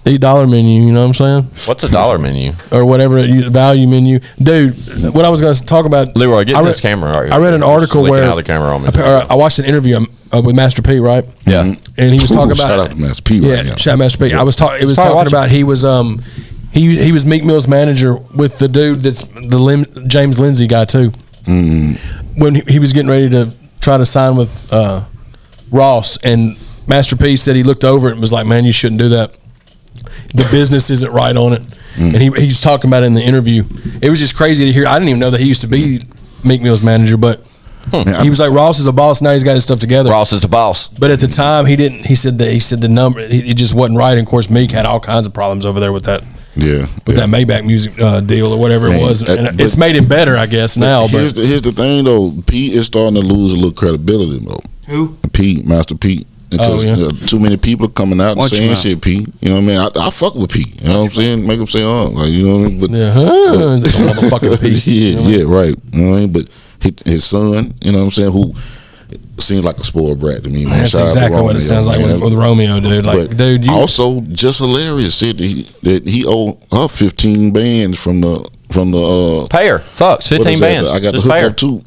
eat dollar menu. You know what I'm saying, What's a dollar menu? or whatever value menu, dude. What I was going to talk about, Leroy, get I in read- this camera. Right I read an You're article slicking where out the camera on me. I watched an interview with Master P, right? Yeah. And he was talking about shout out to Master P yeah, right now. shout out Master P. I was talking. It was probably talking watching. about he was he was Meek Mill's manager with the dude that's the James Lindsay guy too. When he was getting ready to try to sign with Ross, and Master P said he looked over it and was like, "Man, you shouldn't do that. The business isn't right on it." And he was talking about it in the interview. It was just crazy to hear. I didn't even know that he used to be Meek Mill's manager, but he was like, "Ross is a boss. Now he's got his stuff together." Ross is a boss. But at the time, he didn't. He said the number. It just wasn't right. And of course, Meek had all kinds of problems over there with that Yeah, with that Maybach music deal or whatever Man, it was. that- And it's but- made him better, I guess now. here's But the thing though. Pete is starting to lose a little credibility though. Who? Pete, Master Pete. Because Oh, yeah. too many people coming out and Watch saying him out. shit, Pete. You know what I mean? I fuck with Pete. You know what I'm saying? Make him say, oh, like, you know what I mean? But yeah, huh? It's like a motherfucking Pete. yeah, right. You know what I mean? But his son, you know what I'm saying, who seems like a spoiled brat to me, man. That's Shout out to exactly what it Romeo, sounds like man. with Romeo, dude. Like, But dude, you also just hilarious said that he owed her 15 bands from the Pay her. Fucks. what 15 is that? bands. I got the Just pay her. hookup too.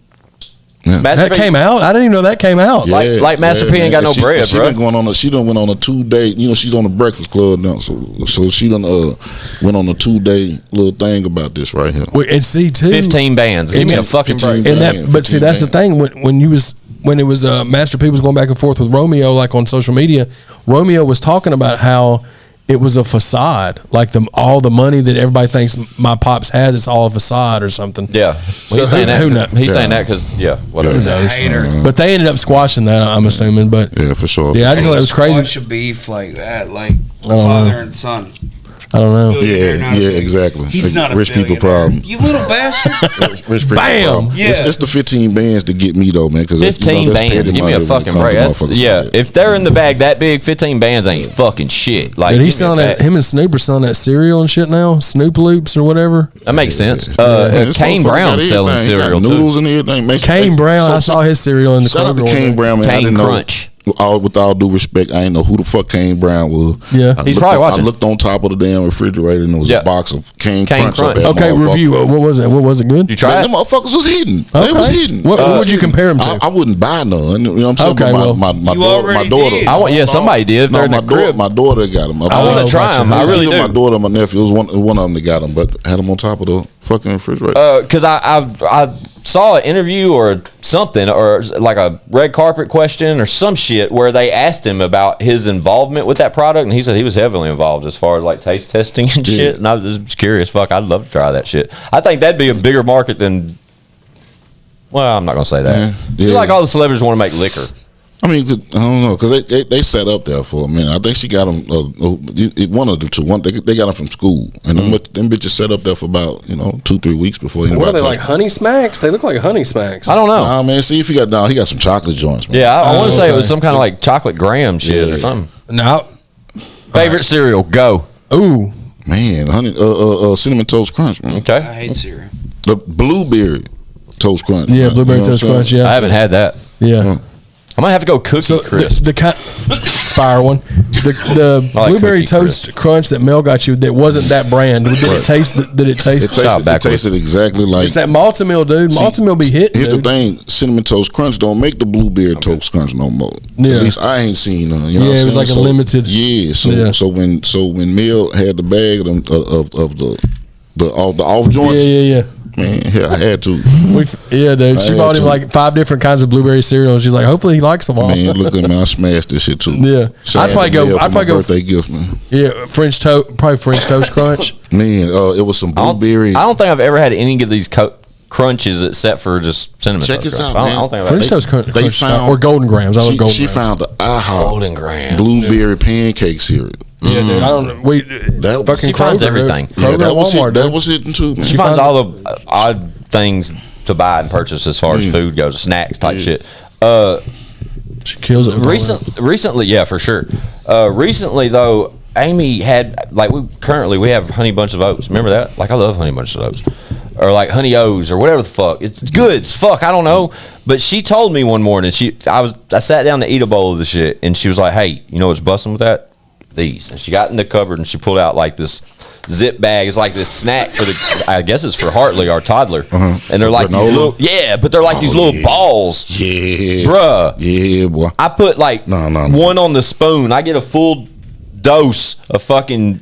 Master that P- came out. I didn't even know that came out. Yeah. Like Master P ain't got no bread, she bro. Been going on a, she done went on a 2-day. You know, she's on the Breakfast Club now, so she done went on a 2-day little thing about this right here. Wait, and see too 15 bands. Give me a fucking 15 break. And that, Man, but see, 15 that's the man. thing. When it was Master P was going back and forth with Romeo, like on social media, Romeo was talking about how it was a facade, like all the money that everybody thinks my pops has, it's all a facade or something. Yeah. So He's saying that. who knows? He's saying that because, whatever. Who knows? Hater. But they ended up squashing that, I'm assuming. But Yeah, for sure. yeah, I just thought it was crazy. Squash a beef like that, like don't know. father and son. I don't know. Billionaire, not a Yeah, big- exactly. He's Like, not a rich people billionaire. problems. You little bastard. Rich people Bam! problem. Yeah. It's the 15 bands to get me though, man. Because 15 bands. Give me a fucking break. If they're in the bag that big, 15 bands ain't fucking shit. Like, Dude, give he's me a selling that. bag. Him and Snoop are selling that cereal and shit now. Snoop Loops or whatever. That makes sense. This Kane motherfucker Brown got selling everything. He got cereal noodles too. and everything. Man, Kane hey, Brown, so- I saw his cereal in the Shout out to Kroger Kane one Brown, man. I Kane didn't know. Crunch. With all due respect, I didn't know who the fuck Kane Brown was. Yeah. I He's looked probably on- watching. I looked on top of the damn refrigerator and there was Yeah. a box of Kane Kane Crunch. up Crunch. there, Okay, motherfucker. review. What was it? What was it? Good? You try Man, it? them motherfuckers was hidden. They Okay. was hidden. What They was would you hidden. compare 'em to? I wouldn't buy none. You know what I'm saying? Okay, But well, my You daughter, my already daughter. did. I want, yeah, somebody did. If they're in the crib. My daughter got them. I want to try them. I really My do. daughter and my nephew, it was one of them that got them, but had them on top of the fucking refrigerator. Because I saw an interview or something, or like a red carpet question or some shit where they asked him about his involvement with that product, and he said he was heavily involved as far as like taste testing and shit. And I was just curious. Fuck, I'd love to try that shit. I think that'd be a bigger market than. Well, I'm not gonna say that. Yeah. It's Yeah. like all the celebrities want to make liquor. I mean, I don't know, because they set up there for a minute. I think she got them, one of the two. They got them from school. And them bitches set up there for about, 2-3 weeks before anybody What are they, touched like Honey Smacks? They look like Honey Smacks. I don't know. Nah, man, see if he got some chocolate joints, man. Yeah, I want to say it was okay. some kind of like chocolate graham shit Yeah. or something. No. Favorite cereal? Go. Ooh. Man, honey, Cinnamon Toast Crunch, man. I Okay. hate cereal. The Blueberry Toast Crunch. Yeah, man. Blueberry You know Toast what I'm Crunch. saying? I Yeah. haven't had that. Yeah. I might have to go Cookie So Crisp. the fire one, the I like blueberry Cookie toast crunch that Mel got you that wasn't that brand. Did it taste? Did it taste? It tasted exactly like. It's that malted meal, dude. Malted meal be hitting. Here's Dude. the thing: cinnamon toast crunch don't make the blueberry toast crunch no more. Yeah. At least I ain't seen none. You know Yeah, what I'm it was saying? like a limited. Yeah. So when Mel had the bag of the off joints, Yeah. man, hell, I had to. Dude. She I bought had him to. like 5 different kinds of blueberry cereal. And she's like, hopefully he likes them all. Man, look at me, I smashed this shit too. Yeah. Shout I'd out probably to go- Mel for I'd my probably go- birthday gift, man. Yeah, French toast crunch. Man, it was some blueberry. I don't think I've ever had any of these crunches except for just cinnamon Check toast this crunch. out, I don't man. think I've French had toast crunch They found or golden grams. I love golden She grams. found the IHOP Golden Graham. blueberry pancake cereal. Yeah, dude. I don't. We That- fucking She finds Kroger, everything. Dude. Kroger, that was Walmart, it. That dude. was hitting too, man. She finds all the odd things to buy and purchase as far as food goes, snacks type shit. She kills it. With all that. Recently, yeah, for sure. Recently though, Amy had like we have Honey Bunch of Oats. Remember that? Like I love Honey Bunch of Oats, or like Honey O's or whatever the fuck. It's good as fuck. I don't know, but she told me one morning. I sat down to eat a bowl of the shit, and she was like, "Hey, you know what's busting with that? These." And she got in the cupboard and she pulled out like this zip bag. It's like this snack for the. I guess it's for Hartley, our toddler, and they're like these Granola? little but they're like these little balls. Yeah, Bruh. Yeah, boy. I put like No. one on the spoon. I get a full dose of fucking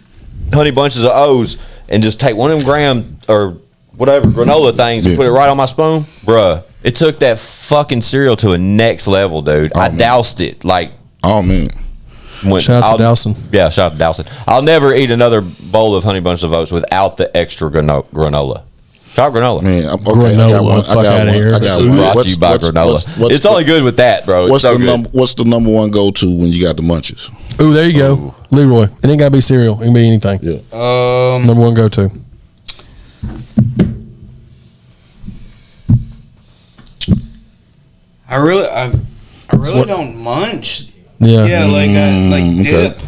Honey Bunches of O's and just take one of them graham or whatever granola things and Yeah. put it right on my spoon. Bruh, it took that fucking cereal to a next level, dude. I man. doused it like. Oh man. Shout out to Dowson. Yeah, shout out to Dowson. I'll never eat another bowl of Honey Bunches of Oats without the extra granola. Try granola. Man, okay, Granola, I got one. fuck I got outta one. here. I got Ooh, one. brought to you by granola. It's only good with that, bro. It's What's so the good. what's the number one go to when you got the munchies? Ooh, there you go. Leroy. It ain't gotta be cereal. It can be anything. Yeah. Number one go to. I really don't munch. Yeah. Yeah, like I like dip.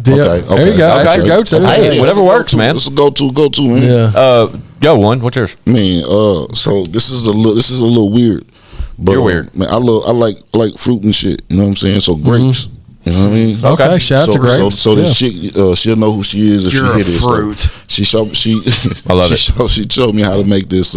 Dip. Okay, There you go. That's your go to. Hey, whatever works, man. It's a go to, man. Yeah. Go one. What's yours? Man, so this is a little weird. But, You're weird. Man, I like fruit and shit. You know what I'm saying? So grapes. You know what I mean? Okay, shout out to grapes. So this chick, she'll know who she is if You're she a hear this. fruit. So she I love it. She showed me how to make this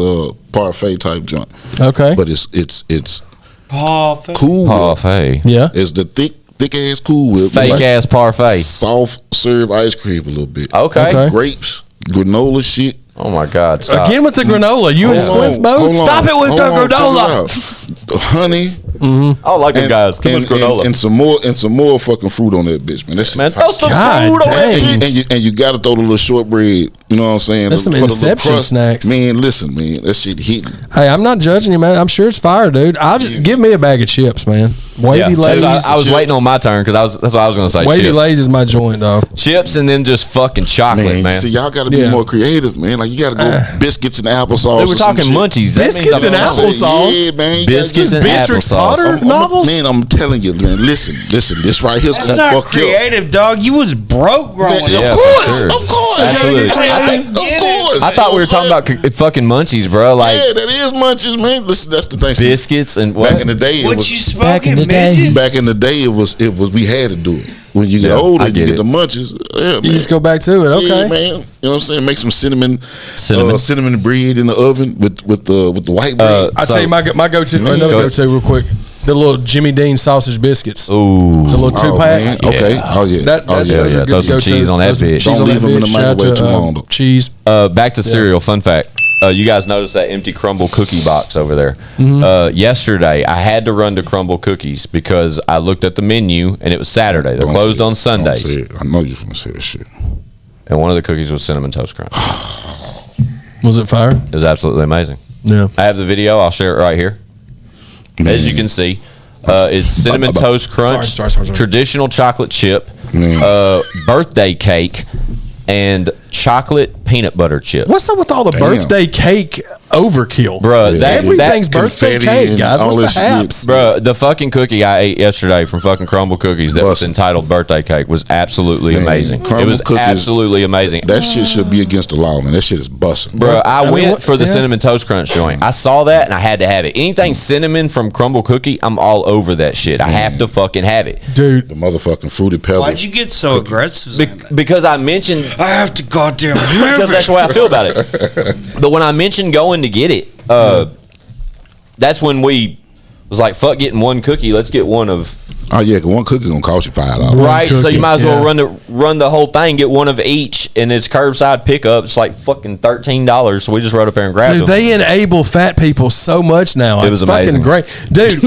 parfait type joint. Okay. But it's Parfait. Cool Whip. Parfait. Yeah. It's the thick ass Cool Whip. Fake like ass parfait. soft serve ice cream a little bit. Okay. Grapes, granola shit. Oh my God. Stop. Again with the granola. You and Squints both? Stop it with the Hold on, granola. check it out. Honey. I don't like them guys. Too much granola. and some more fucking fruit on that bitch, man. That shit Man, fire. throw some God food on that dang. bitch. And you got to throw the little shortbread. You know what I'm saying? That's some For the little Inception crust. snacks. Man, listen, man, that shit hitting. Hey, I'm not judging you, man. I'm sure it's fire, dude. I'll just give me a bag of chips, man. Wavy Yeah, Lays. that's- I was waiting on my turn because that's what I was going to say. Wavy chips. Lays is my joint, dog. Chips and then just fucking chocolate, man. See, y'all got to be Yeah. more creative, man. Like you got to go biscuits and applesauce. They or were some talking shit. munchies. That Biscuits means and I'm- applesauce? Yeah, man. You Biscuits gotta and just- Beatrix applesauce. Potter novels? Man, I'm telling you, man. Listen. This right here's That's gonna not fuck you up. creative, dog. You was broke growing Man, up. Yeah, of for course, sure. of course, Absolutely. Of course. I thought we were talking about fucking munchies, bro. Like Yeah, that is munchies, man. Listen, that's the thing. See, biscuits and what? back in the day, it What was. you Back in smoking, the day. midget? Back in the day, it was we had to do it. When you get Yeah, older, I you get get it. the munchies. Yeah, man. You just go back to it. Okay. Yeah, man. You know what I'm saying? Make some cinnamon bread in the oven with the white bread. I'll tell you my go to, another Go go ahead. to real quick. The little Jimmy Dean sausage biscuits. Ooh. The little Oh, 2-pack. man. Okay. Oh yeah. That, oh that, yeah. those are good Throw some go-tos. cheese on that Throw some bitch. cheese Don't on leave that them in the bitch. Shout out microwave to, too long, though. Cheese. Back to cereal. Fun fact. You guys noticed that empty Crumble cookie box over there. Yesterday, I had to run to Crumble Cookies because I looked at the menu and it was Saturday. They're closed on Sundays. I know you're gonna say that shit. And one of the cookies was Cinnamon Toast Crunch. Was it fire? It was absolutely amazing. Yeah. I have the video. I'll share it right here. As you can see, it's Cinnamon Toast Crunch, Sorry. traditional chocolate chip, Man. birthday cake, and chocolate peanut butter chip. What's up with all the Damn. birthday cake overkill, bro. Everything's birthday confetti cake, and guys. all What's the this shit. haps? Bro, the fucking cookie I ate yesterday from fucking Crumble Cookies that was Bussin'. entitled Birthday Cake was absolutely Man, amazing. It Crumble was Cookies- absolutely amazing. That shit should be against the law, man. That shit is busting. Bro, I mean, went what- for the yeah. Cinnamon Toast Crunch joint. I saw that and I had to have it. Anything cinnamon from Crumble Cookie, I'm all over that shit. I have to fucking have it. Dude, The motherfucking Fruity Pebbles. Why'd you get so aggressive? saying that? Because I mentioned I have to goddamn have because that's it. the way I feel about it. But when I mentioned going to get it, that's when we was like, fuck getting one cookie. Let's get one of Oh yeah, 'cause one cookie gonna cost you $5. right. So cookie, you might as well yeah. run the whole thing, get one of each, and it's curbside pickup. It's like fucking $13. So we just rode up there and grabbed dude, them. they enable fat people so much now. It was It's fucking amazing. great, dude.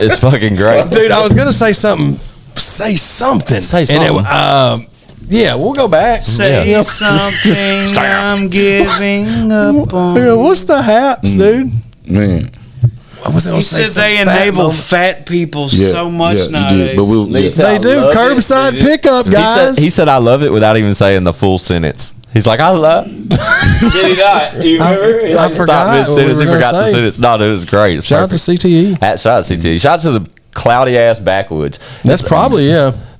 It's fucking great. Dude, I was gonna say something. Say something. Say And something. yeah, we'll go back. Say Yeah. something I'm giving up on. Yeah, what's the haps, dude? Man. I was gonna You say said they something fat enable moment. fat people Yeah, so much yeah, you nowadays. did. But we'll, They yeah. said- They I do love it, curbside dude. pickup, guys. He said, I love it without even saying the full sentence. He's like, I love. Did he not? You remember? He I like forgot stopped mid sentence. what He we were forgot gonna the say. sentence. No, dude, it was great. It's Shout out to perfect. CTE. Shout out to CTE. Shout out to the cloudy ass backwoods. That's probably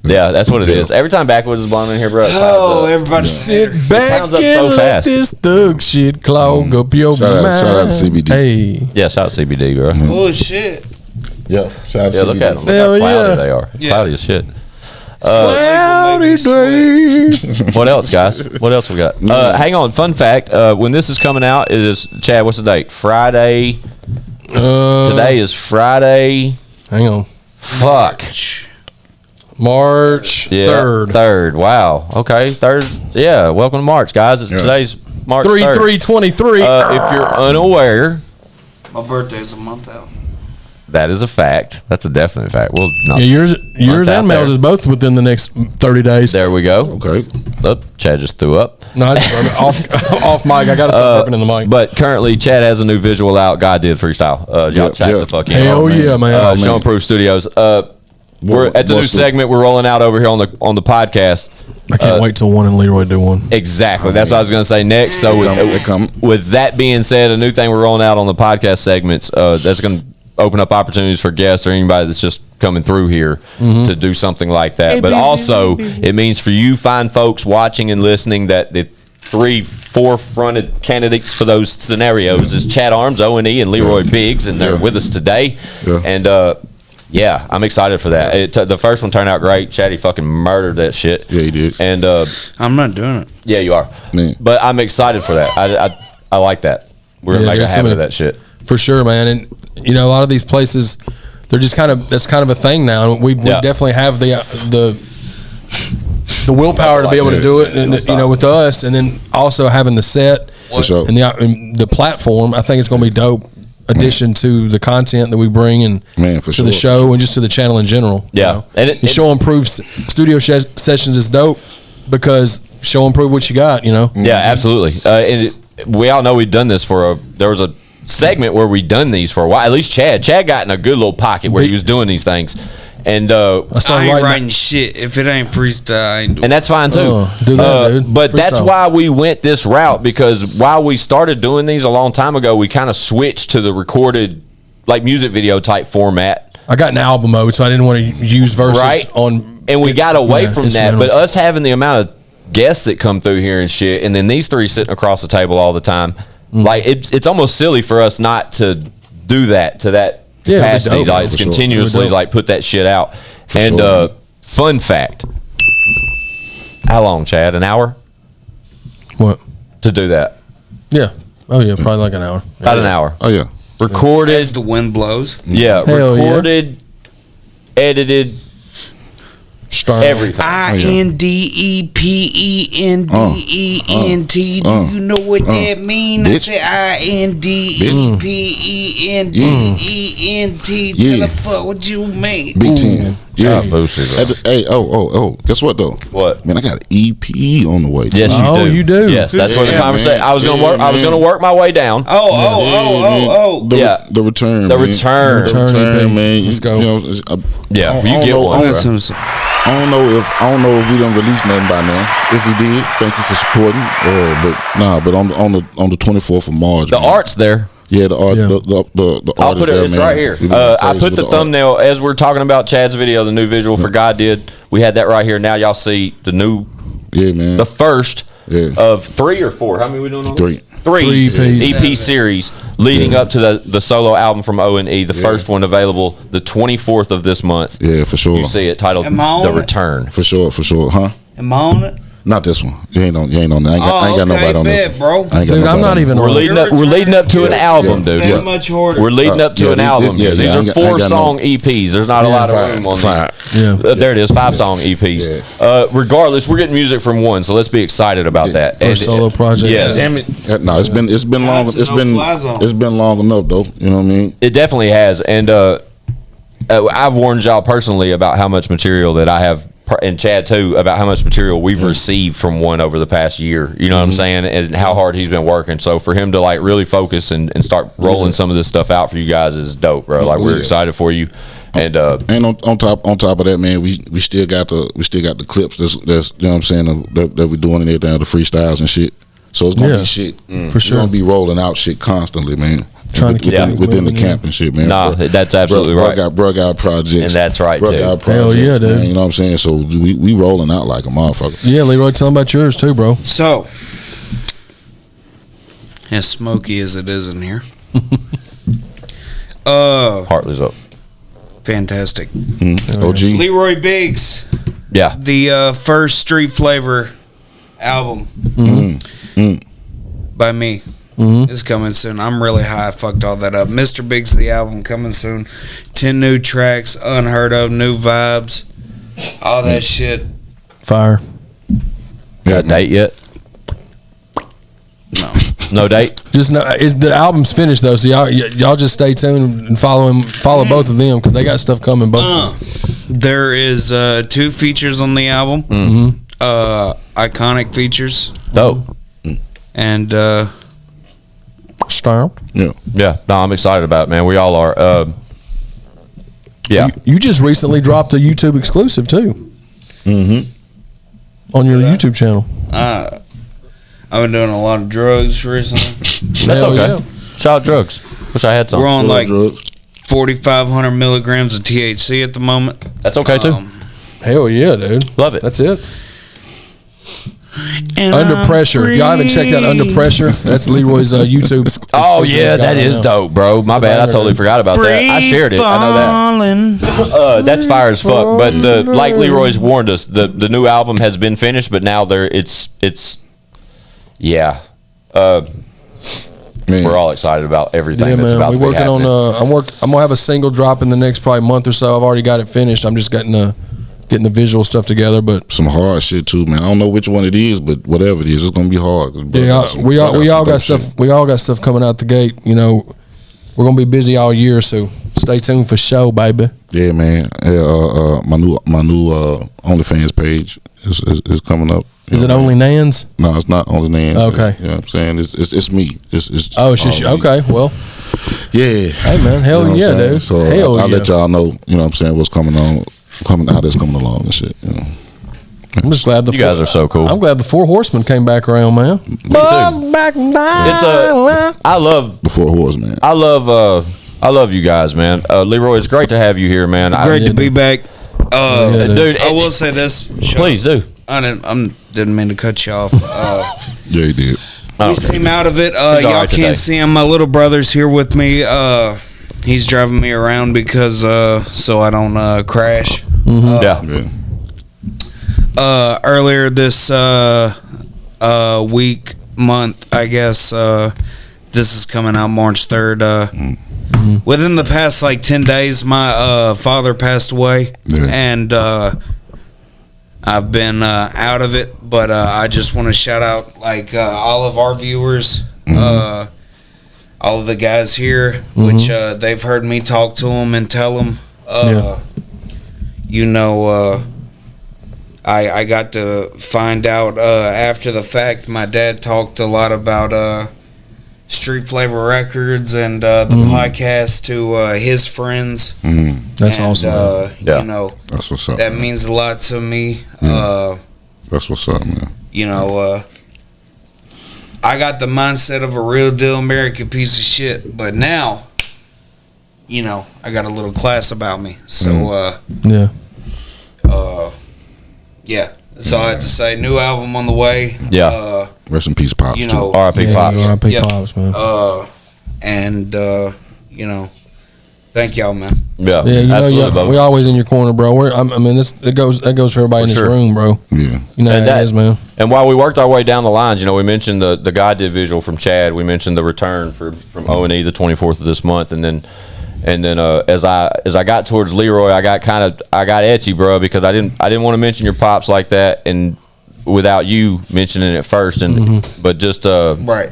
Yeah, that's what it is. Every time backwoods is blowing in here, bro. It Oh, pounds up. everybody Sit back pounds up and so let fast. this thug shit clog up your Shout out- mind. shout out to CBD. Hey, Yeah, shout out CBD, bro. Oh shit! Yeah, shout out Yeah, to look CBD. at them. Look Hell how cloudy yeah. they are. Yeah. Cloudy as shit. cloudy day. What else, guys? What else we got? Hang on. Fun fact. When this is coming out, it is, Chad, what's the date? Friday. Today is Friday. Hang on, Fuck. March Yeah, 3rd. 3rd. Wow. Okay. 3rd. Yeah. Welcome to March, guys. Today's March 3rd. 3/3/23. If you're unaware, My birthday's a month out. that is a fact. That's a definite fact. Well, not, Yeah, yours out and Mel's there. is both within the next 30 days. there we go. Okay. Oh, Chad just threw up. No, I just off mic. I got to start burping in the mic. But currently, Chad has a new visual out. God did freestyle. Y'all check yeah. the fuck in. Hell yeah, man. Show Proof Studios. It's a new segment we're rolling out over here on the podcast. I can't wait till one and Leroy do one. Exactly. That's what I was going to say next. So They come. with that being said, a new thing we're rolling out on the podcast segments that's going to open up opportunities for guests or anybody that's just coming through here to do something like that. But also, it means for you fine folks watching and listening that the 3 forefronted candidates for those scenarios is Chad Arms, O.N.E, and Leroy Biggs, and they're with us today. Yeah. And yeah, I'm excited for that. The first one turned out great. Chaddy fucking murdered that shit. Yeah, he did. And I'm not doing it. yeah, you are. Man. But I'm excited for that. I like that. We're gonna Yeah, make a it's habit gonna- of that shit. For sure, man. And a lot of these places, they're just that's kind of a thing now. And we Yeah. definitely have the willpower to be able to do it, and with us, and then also having the set For sure. and the platform. I think it's going to be dope addition to the content that we bring and Man, for to sure, the for show sure. and just to the channel in general. Yeah. And And Show and Prove studio sessions is dope because show and prove what you got. Yeah, absolutely. We all know we've done this there was a segment where we done these for a while. At least Chad got in a good little pocket where he was doing these things. And I started I ain't writing. writing shit. If it ain't freestyle, I ain't doing and that's fine too. Do that, dude. But that's Freestyle. why we went this route, because while we started doing these a long time ago, we kind of switched to the recorded, like music video type format. I got an album mode, so I didn't want to use verses Right. on. And we got away from that. But instrumentals. us having the amount of guests that come through here and shit, and then these three sitting across the table all the time, like it's almost silly for us not to do that to that Yeah, it'd be capacity, dope, like for to sure. continuously It'd be dope. like put that shit out. And sure. fun fact, how long, Chad? An hour What? to do that? Yeah. Oh yeah, probably like an hour. About an hour. Oh yeah. Recorded. as the wind blows. Yeah, Hell yeah. recorded, edited, Start everything. INDEPENDENT. Do you know what that mean? I Bitch. said INDEPENDENT. Tell the fuck what you mean. Big 10. Yeah. Boosie, bro. Hey, oh. Guess what though? What? Man, I got an EP on the way. Yes, you Oh, do. you do. Yes, that's where the Yeah, conversation. man. I was gonna work. I was Yeah, gonna work my way down. Oh. The, Yeah. the return. The man. return. The return, EP. man. Let's go. Yeah, I you don't get know- one. I bro. don't- I don't know if we done released nothing by now. If we did, thank you for supporting. But on the 24th of March, The man. art's there. Yeah, the art, Yeah. the I'll artist put it. there, It's man. right here. He been I crazy put with the art. thumbnail as we're talking about Chad's video, the new visual for God did. We had that right here. Now y'all see the new, Yeah, man. the first Yeah. of 3 or 4. How many we doing on Three. Three Three EP series leading up to the solo album from O.N.E. The first one available the 24th of this month. Yeah, for sure. You see it titled Am I on The it? Return. For sure, huh? Am I on it? Not this one. You ain't on that. I ain't got okay, nobody on this. bet, bro. I ain't got Dude, nobody I'm not on even We're on leading it. up. We're leading up to an album, dude. That Yeah. much harder. We're leading up to yeah, an these- album. yeah, These yeah, I are ain't got- I ain't got 4-song EPs. There's not a lot of room on Five. these. Yeah. There it is, 5-song EPs. Yeah. Regardless, we're getting music from one, so let's be excited about that. For a solo project. Yes, Damn it. No, it's been long. That's a It's no-fly zone. been long enough though. You know what I mean? it definitely has. And I've warned y'all personally about how much material that I have, and Chad too, about how much material we've received from one over the past year. You know what I'm saying? And how hard he's been working. So for him to like really focus and start rolling some of this stuff out for you guys is dope, bro. Like we're Yeah. excited for you. And And on top of that, man, we still got the clips that's you know what I'm saying that we're doing and everything, the freestyles and shit. So it's gonna Yeah. be shit. For sure. We're gonna be rolling out shit constantly, man. Trying to keep within, things within the moving, camp and shit, man. Nah, that's absolutely right. Bro got projects, And that's right, bro too. got Hell projects, yeah, dude. man, you know what I'm saying? So we rolling out like a motherfucker. Yeah, Leroy, tell them about yours too, bro. So, as smoky as it is in here, Hartley's up. fantastic. OG. Leroy Biggs, Yeah. the first Street Flavor album by me is coming soon. I'm really high. I fucked all that up. Mr. Biggs, the album coming soon. 10 new tracks, unheard of, new vibes, all that shit. Fire. Got a date yet? No. No date? Just know the album's finished though, so y'all just stay tuned and follow both of them because they got stuff coming. Both. Of them. There is 2 features on the album. Iconic features. Dope. And Style. Yeah. Yeah. No, I'm excited about it, man. We all are. Yeah. You just recently dropped a YouTube exclusive too. On your YouTube channel. I've been doing a lot of drugs recently. That's Hell okay. yeah. Shout out drugs. Wish I had some. We're on like Drugs. 4,500 milligrams of THC at the moment. That's okay too. Hell yeah, dude. Love it. That's it. And Under I'm Pressure. If y'all haven't checked out Under free. Pressure, that's Leroy's YouTube. Oh exclusive yeah, he's got that right is now. dope, bro. My bad. I banger, totally dude. forgot about that. I shared it. I know that. That's fire as fuck. But like Leroy's warned us, the new album has been finished, but now it's yeah. Man. We're all excited about everything Yeah, that's man. about We're to be working on. happening. I'm gonna have a single drop in the next probably month or so. I've already got it finished. I'm just getting the visual stuff together. But Some hard shit too, man. I don't know which one it is, but whatever it is, it's gonna be hard. yeah, we all got stuff. We all got stuff coming out the gate. You know, we're gonna be busy all year, so stay tuned for show, baby. Yeah, man. Yeah, my new OnlyFans page is coming up. Is it only Nans? No, it's not only names. Okay. You know what I'm saying? It's me. It's Oh, it's just all me. okay. Well, Yeah. hey man, hell You know what yeah, I'm saying? dude. So Hell I'll yeah. let y'all know, you know what I'm saying, what's coming on, how that's coming along and shit. You know. I'm just glad You guys are so cool. I'm glad the Four Horsemen came back around, man. Me too. I love Before Horse, man. I love you guys, man. Leroy, it's great to have you here, man. Great to be back. Dude, I will say this. please do. I didn't mean to cut you off. Yeah, he did. We seem out of it. all Y'all right today. can't see him. My little brother's here with me. He's driving me around because so I don't crash. Yeah. Yeah. Earlier this month, I guess. This is coming out March 3rd. Within the past like 10 days, my father passed away, Yeah. and I've been out of it. But I just want to shout out like all of our viewers, all of the guys here, which they've heard me talk to them and tell them. You know, I got to find out after the fact. My dad talked a lot about Street Flavor Records and the podcast to his friends. That's And, awesome. Man. Yeah. You know, That's what's up. that man. means a lot to me. That's what's up, man. You know, I got the mindset of a real deal American piece of shit, but now, you know, I got a little class about me. So, yeah, that's all I have to say. New album on the way. Yeah. Rest in peace, Pops. You know, R.I.P. Pops. R.I.P. Yep. Pops, man. And you know, thank y'all, man. Yeah, Yeah, you know, absolutely, Bubba. we always in your corner, bro. I mean, that goes for everybody in this sure. room, bro. Yeah. You know how And it is, man. And while we worked our way down the lines, you know, we mentioned the God did visual from Chad. We mentioned the return from O.N.E. the 24th of this month, and then as I got towards Leroy, I got etchy, bro, because I didn't want to mention your pops like that, and without you mentioning it first, and but just Right.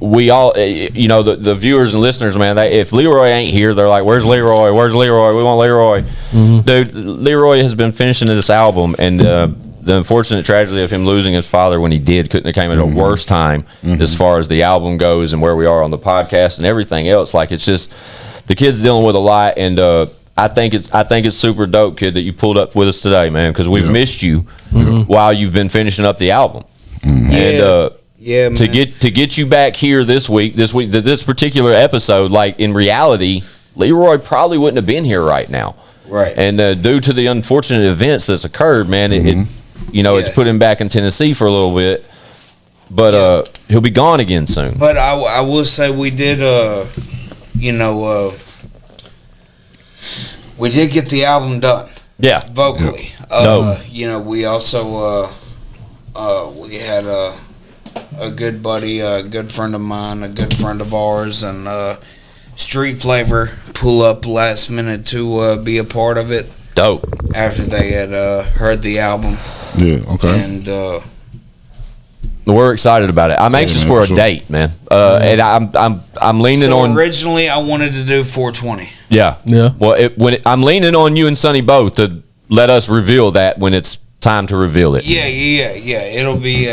we all, you know, the viewers and listeners, man, if Leroy ain't here, they're like, where's Leroy? Where's Leroy? We want Leroy. Dude, Leroy has been finishing this album, and the unfortunate tragedy of him losing his father when he did couldn't have came at a worse time as far as the album goes and where we are on the podcast and everything else. Like, it's just, the kid's dealing with a lot, and I think it's super dope, kid, that you pulled up with us today, man, because we've missed you while you've been finishing up the album. And Yeah, man. to get you back here this particular episode, like, in reality, Leroy probably wouldn't have been here right now. Right. And due to the unfortunate events that's occurred, man, it it's put him back in Tennessee for a little bit. But he'll be gone again soon. But I will say we did, you know, we did get the album done. Yeah. Vocally. Dope. You know, we also, we had a good buddy, a good friend of mine, a good friend of ours, and Street Flavor pull up last minute to be a part of it. Dope. After they had heard the album. Yeah, okay. And we're excited about it. I'm anxious for a date, man. And I'm leaning so on. originally I wanted to do 420. Yeah. Well, I'm leaning on you and Sonny both to let us reveal that when it's time to reveal it. Yeah. It'll be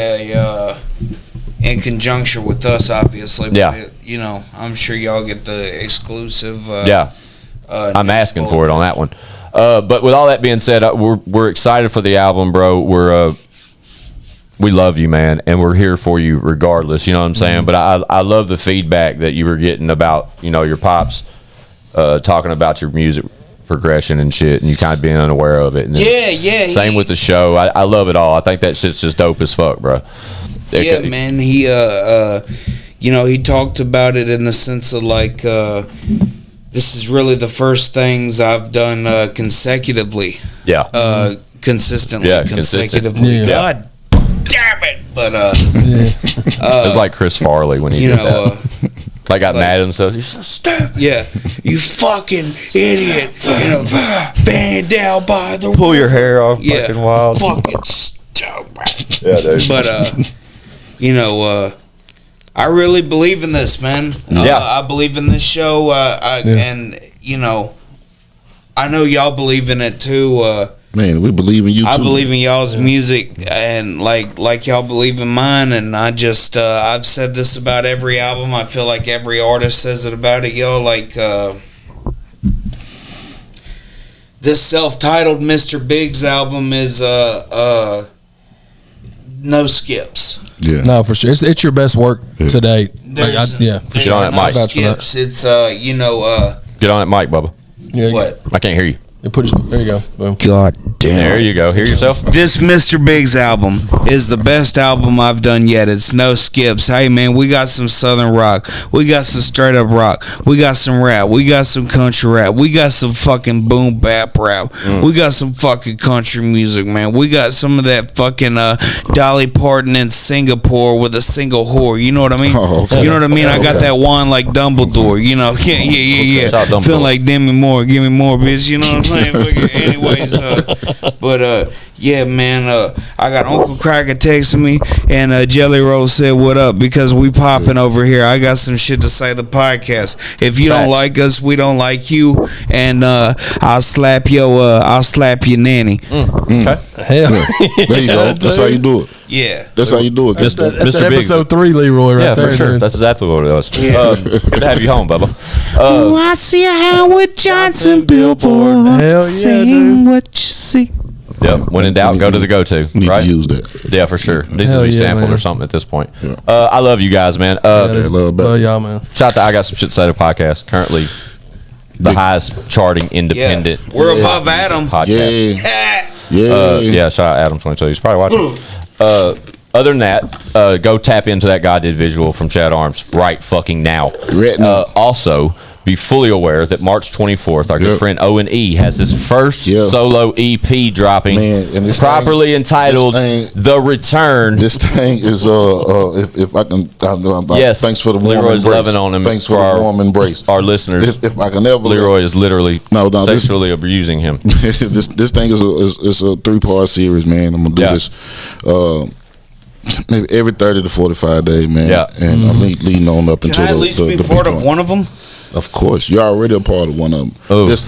in conjunction with us, obviously. But Yeah. you know, I'm sure y'all get the exclusive. I'm asking for it on that one. But with all that being said, we're excited for the album, bro. We love you, man, and we're here for you regardless. You know what I'm saying? But I love the feedback that you were getting about, you know, your pops talking about your music progression and shit, and you kind of being unaware of it. And Yeah. Same with the show. I love it all. I think that shit's just dope as fuck, bro. Yeah, man. He, you know, he talked about it in the sense of like, this is really the first things I've done consecutively. Yeah. Consistently. Yeah, consecutively. Yeah. God damn it! But It's like Chris Farley when he you did know, that. Like got mad at himself. You're so stupid. yeah, you fucking idiot! You know, fan down by the Pull your hair off. yeah, Fucking wild. fucking stupid. Yeah, dude. But you know, I really believe in this, man. Yeah. I believe in this show, and you know, I know y'all believe in it too. Man, we believe in you too. I believe in y'all's music, and like y'all believe in mine. And I just I've said this about every album. I feel like every artist says it about it. Y'all like this self-titled Mr. Biggs album is no skips. Yeah. No, for sure. It's your best work to date. There's, Yeah, for there's sure. on it, no Mike. skips. It's you know Get on it, Mike, Bubba. Yeah, what. I can't hear you. There you go. Boom. God damn. There you go. Hear yourself? This Mr. Biggs album is the best album I've done yet. It's no skips. Hey, man, we got some southern rock. We got some straight up rock. We got some rap. We got some country rap. We got some fucking boom bap rap. We got some fucking country music, man. We got some of that fucking Dolly Parton in Singapore with a single whore. You know what I mean? Oh, okay. You know what I mean? I got that wand like Dumbledore. You know? Yeah. Shout out Dumbledore. Feeling like Demi Moore. Give me more, bitch. You know what I'm saying? Anyways, yeah, man, I got Uncle Cracker texting me, and Jelly Roll said, "What up?" Because we popping over here. I got some shit to say to the podcast. If you don't like us, we don't like you, and I'll slap your nanny. Okay. Hell. There you go. That's how you do it. Yeah, That's how you do it. That's Mr. Biggs. episode 3, Leroy, right Yeah, there. for sure. Dude. That's exactly what it was. Good to have you home, Bubba. oh, I see a Howard Johnson billboard. Hell yeah, Seeing dude. what you see. Yep. When in doubt, go to the go-to. Need Right? to use that. Yeah, for sure. Needs Hell to be yeah, sampled man. or something at this point. Yeah. I love you guys, man. love back. Love y'all, man. Shout out to I Got Some Shit to Say the podcast. Currently the highest charting independent. Yeah. We're above Adam. podcast. Yeah. Shout out Adam 22. He's probably watching. Other than that, go tap into that God Did visual from Chad Arms right fucking now. Right now. Also, be fully aware that March 24th, our good friend O.N.E has his first solo EP dropping, Man, and this properly thing- entitled this thing- The Return. This thing is if I can, Yes. Thanks for the warm Leroy's embrace. loving on him Thanks for for the our- warm embrace. Our listeners, If I can ever, Leroy is literally No, this- sexually abusing him. this thing is a 3-part series, man. I'm gonna do this. Maybe every 30 to 45 days, man. Yeah. And I'm leading on up Can until I at least be the part big of one of them? Of course, you're already a part of one of them. Oh. This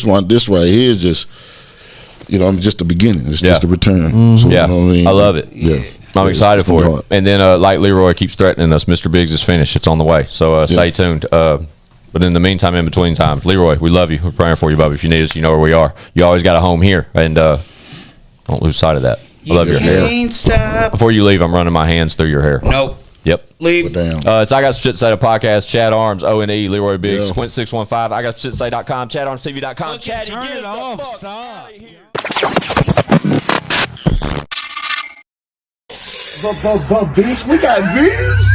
right here is just, just the beginning. It's just the return. Mm-hmm. So, Yeah. you know what I mean? I love it. Yeah, I'm excited it's gonna for be it. hard. And then, like Leroy keeps threatening us, Mr. Biggs is finished. It's on the way. So stay tuned. But in the meantime, in between time, Leroy, we love you. We're praying for you, Bubba. If you need us, you know where we are. You always got a home here. And don't lose sight of that. I love your hair. Can't stop. Before you leave, I'm running my hands through your hair. Nope. Yep. Leave. Damn. It's I Got Some Shit to Say the podcast. Chad Arms, O.N.E, Leroy Biggs, Yeah. Quint 615. I Got Some Shit to Say.com, ChadArmesTV.com. Chad, turn get it us the off, fuck outta here. Bitch, we got views.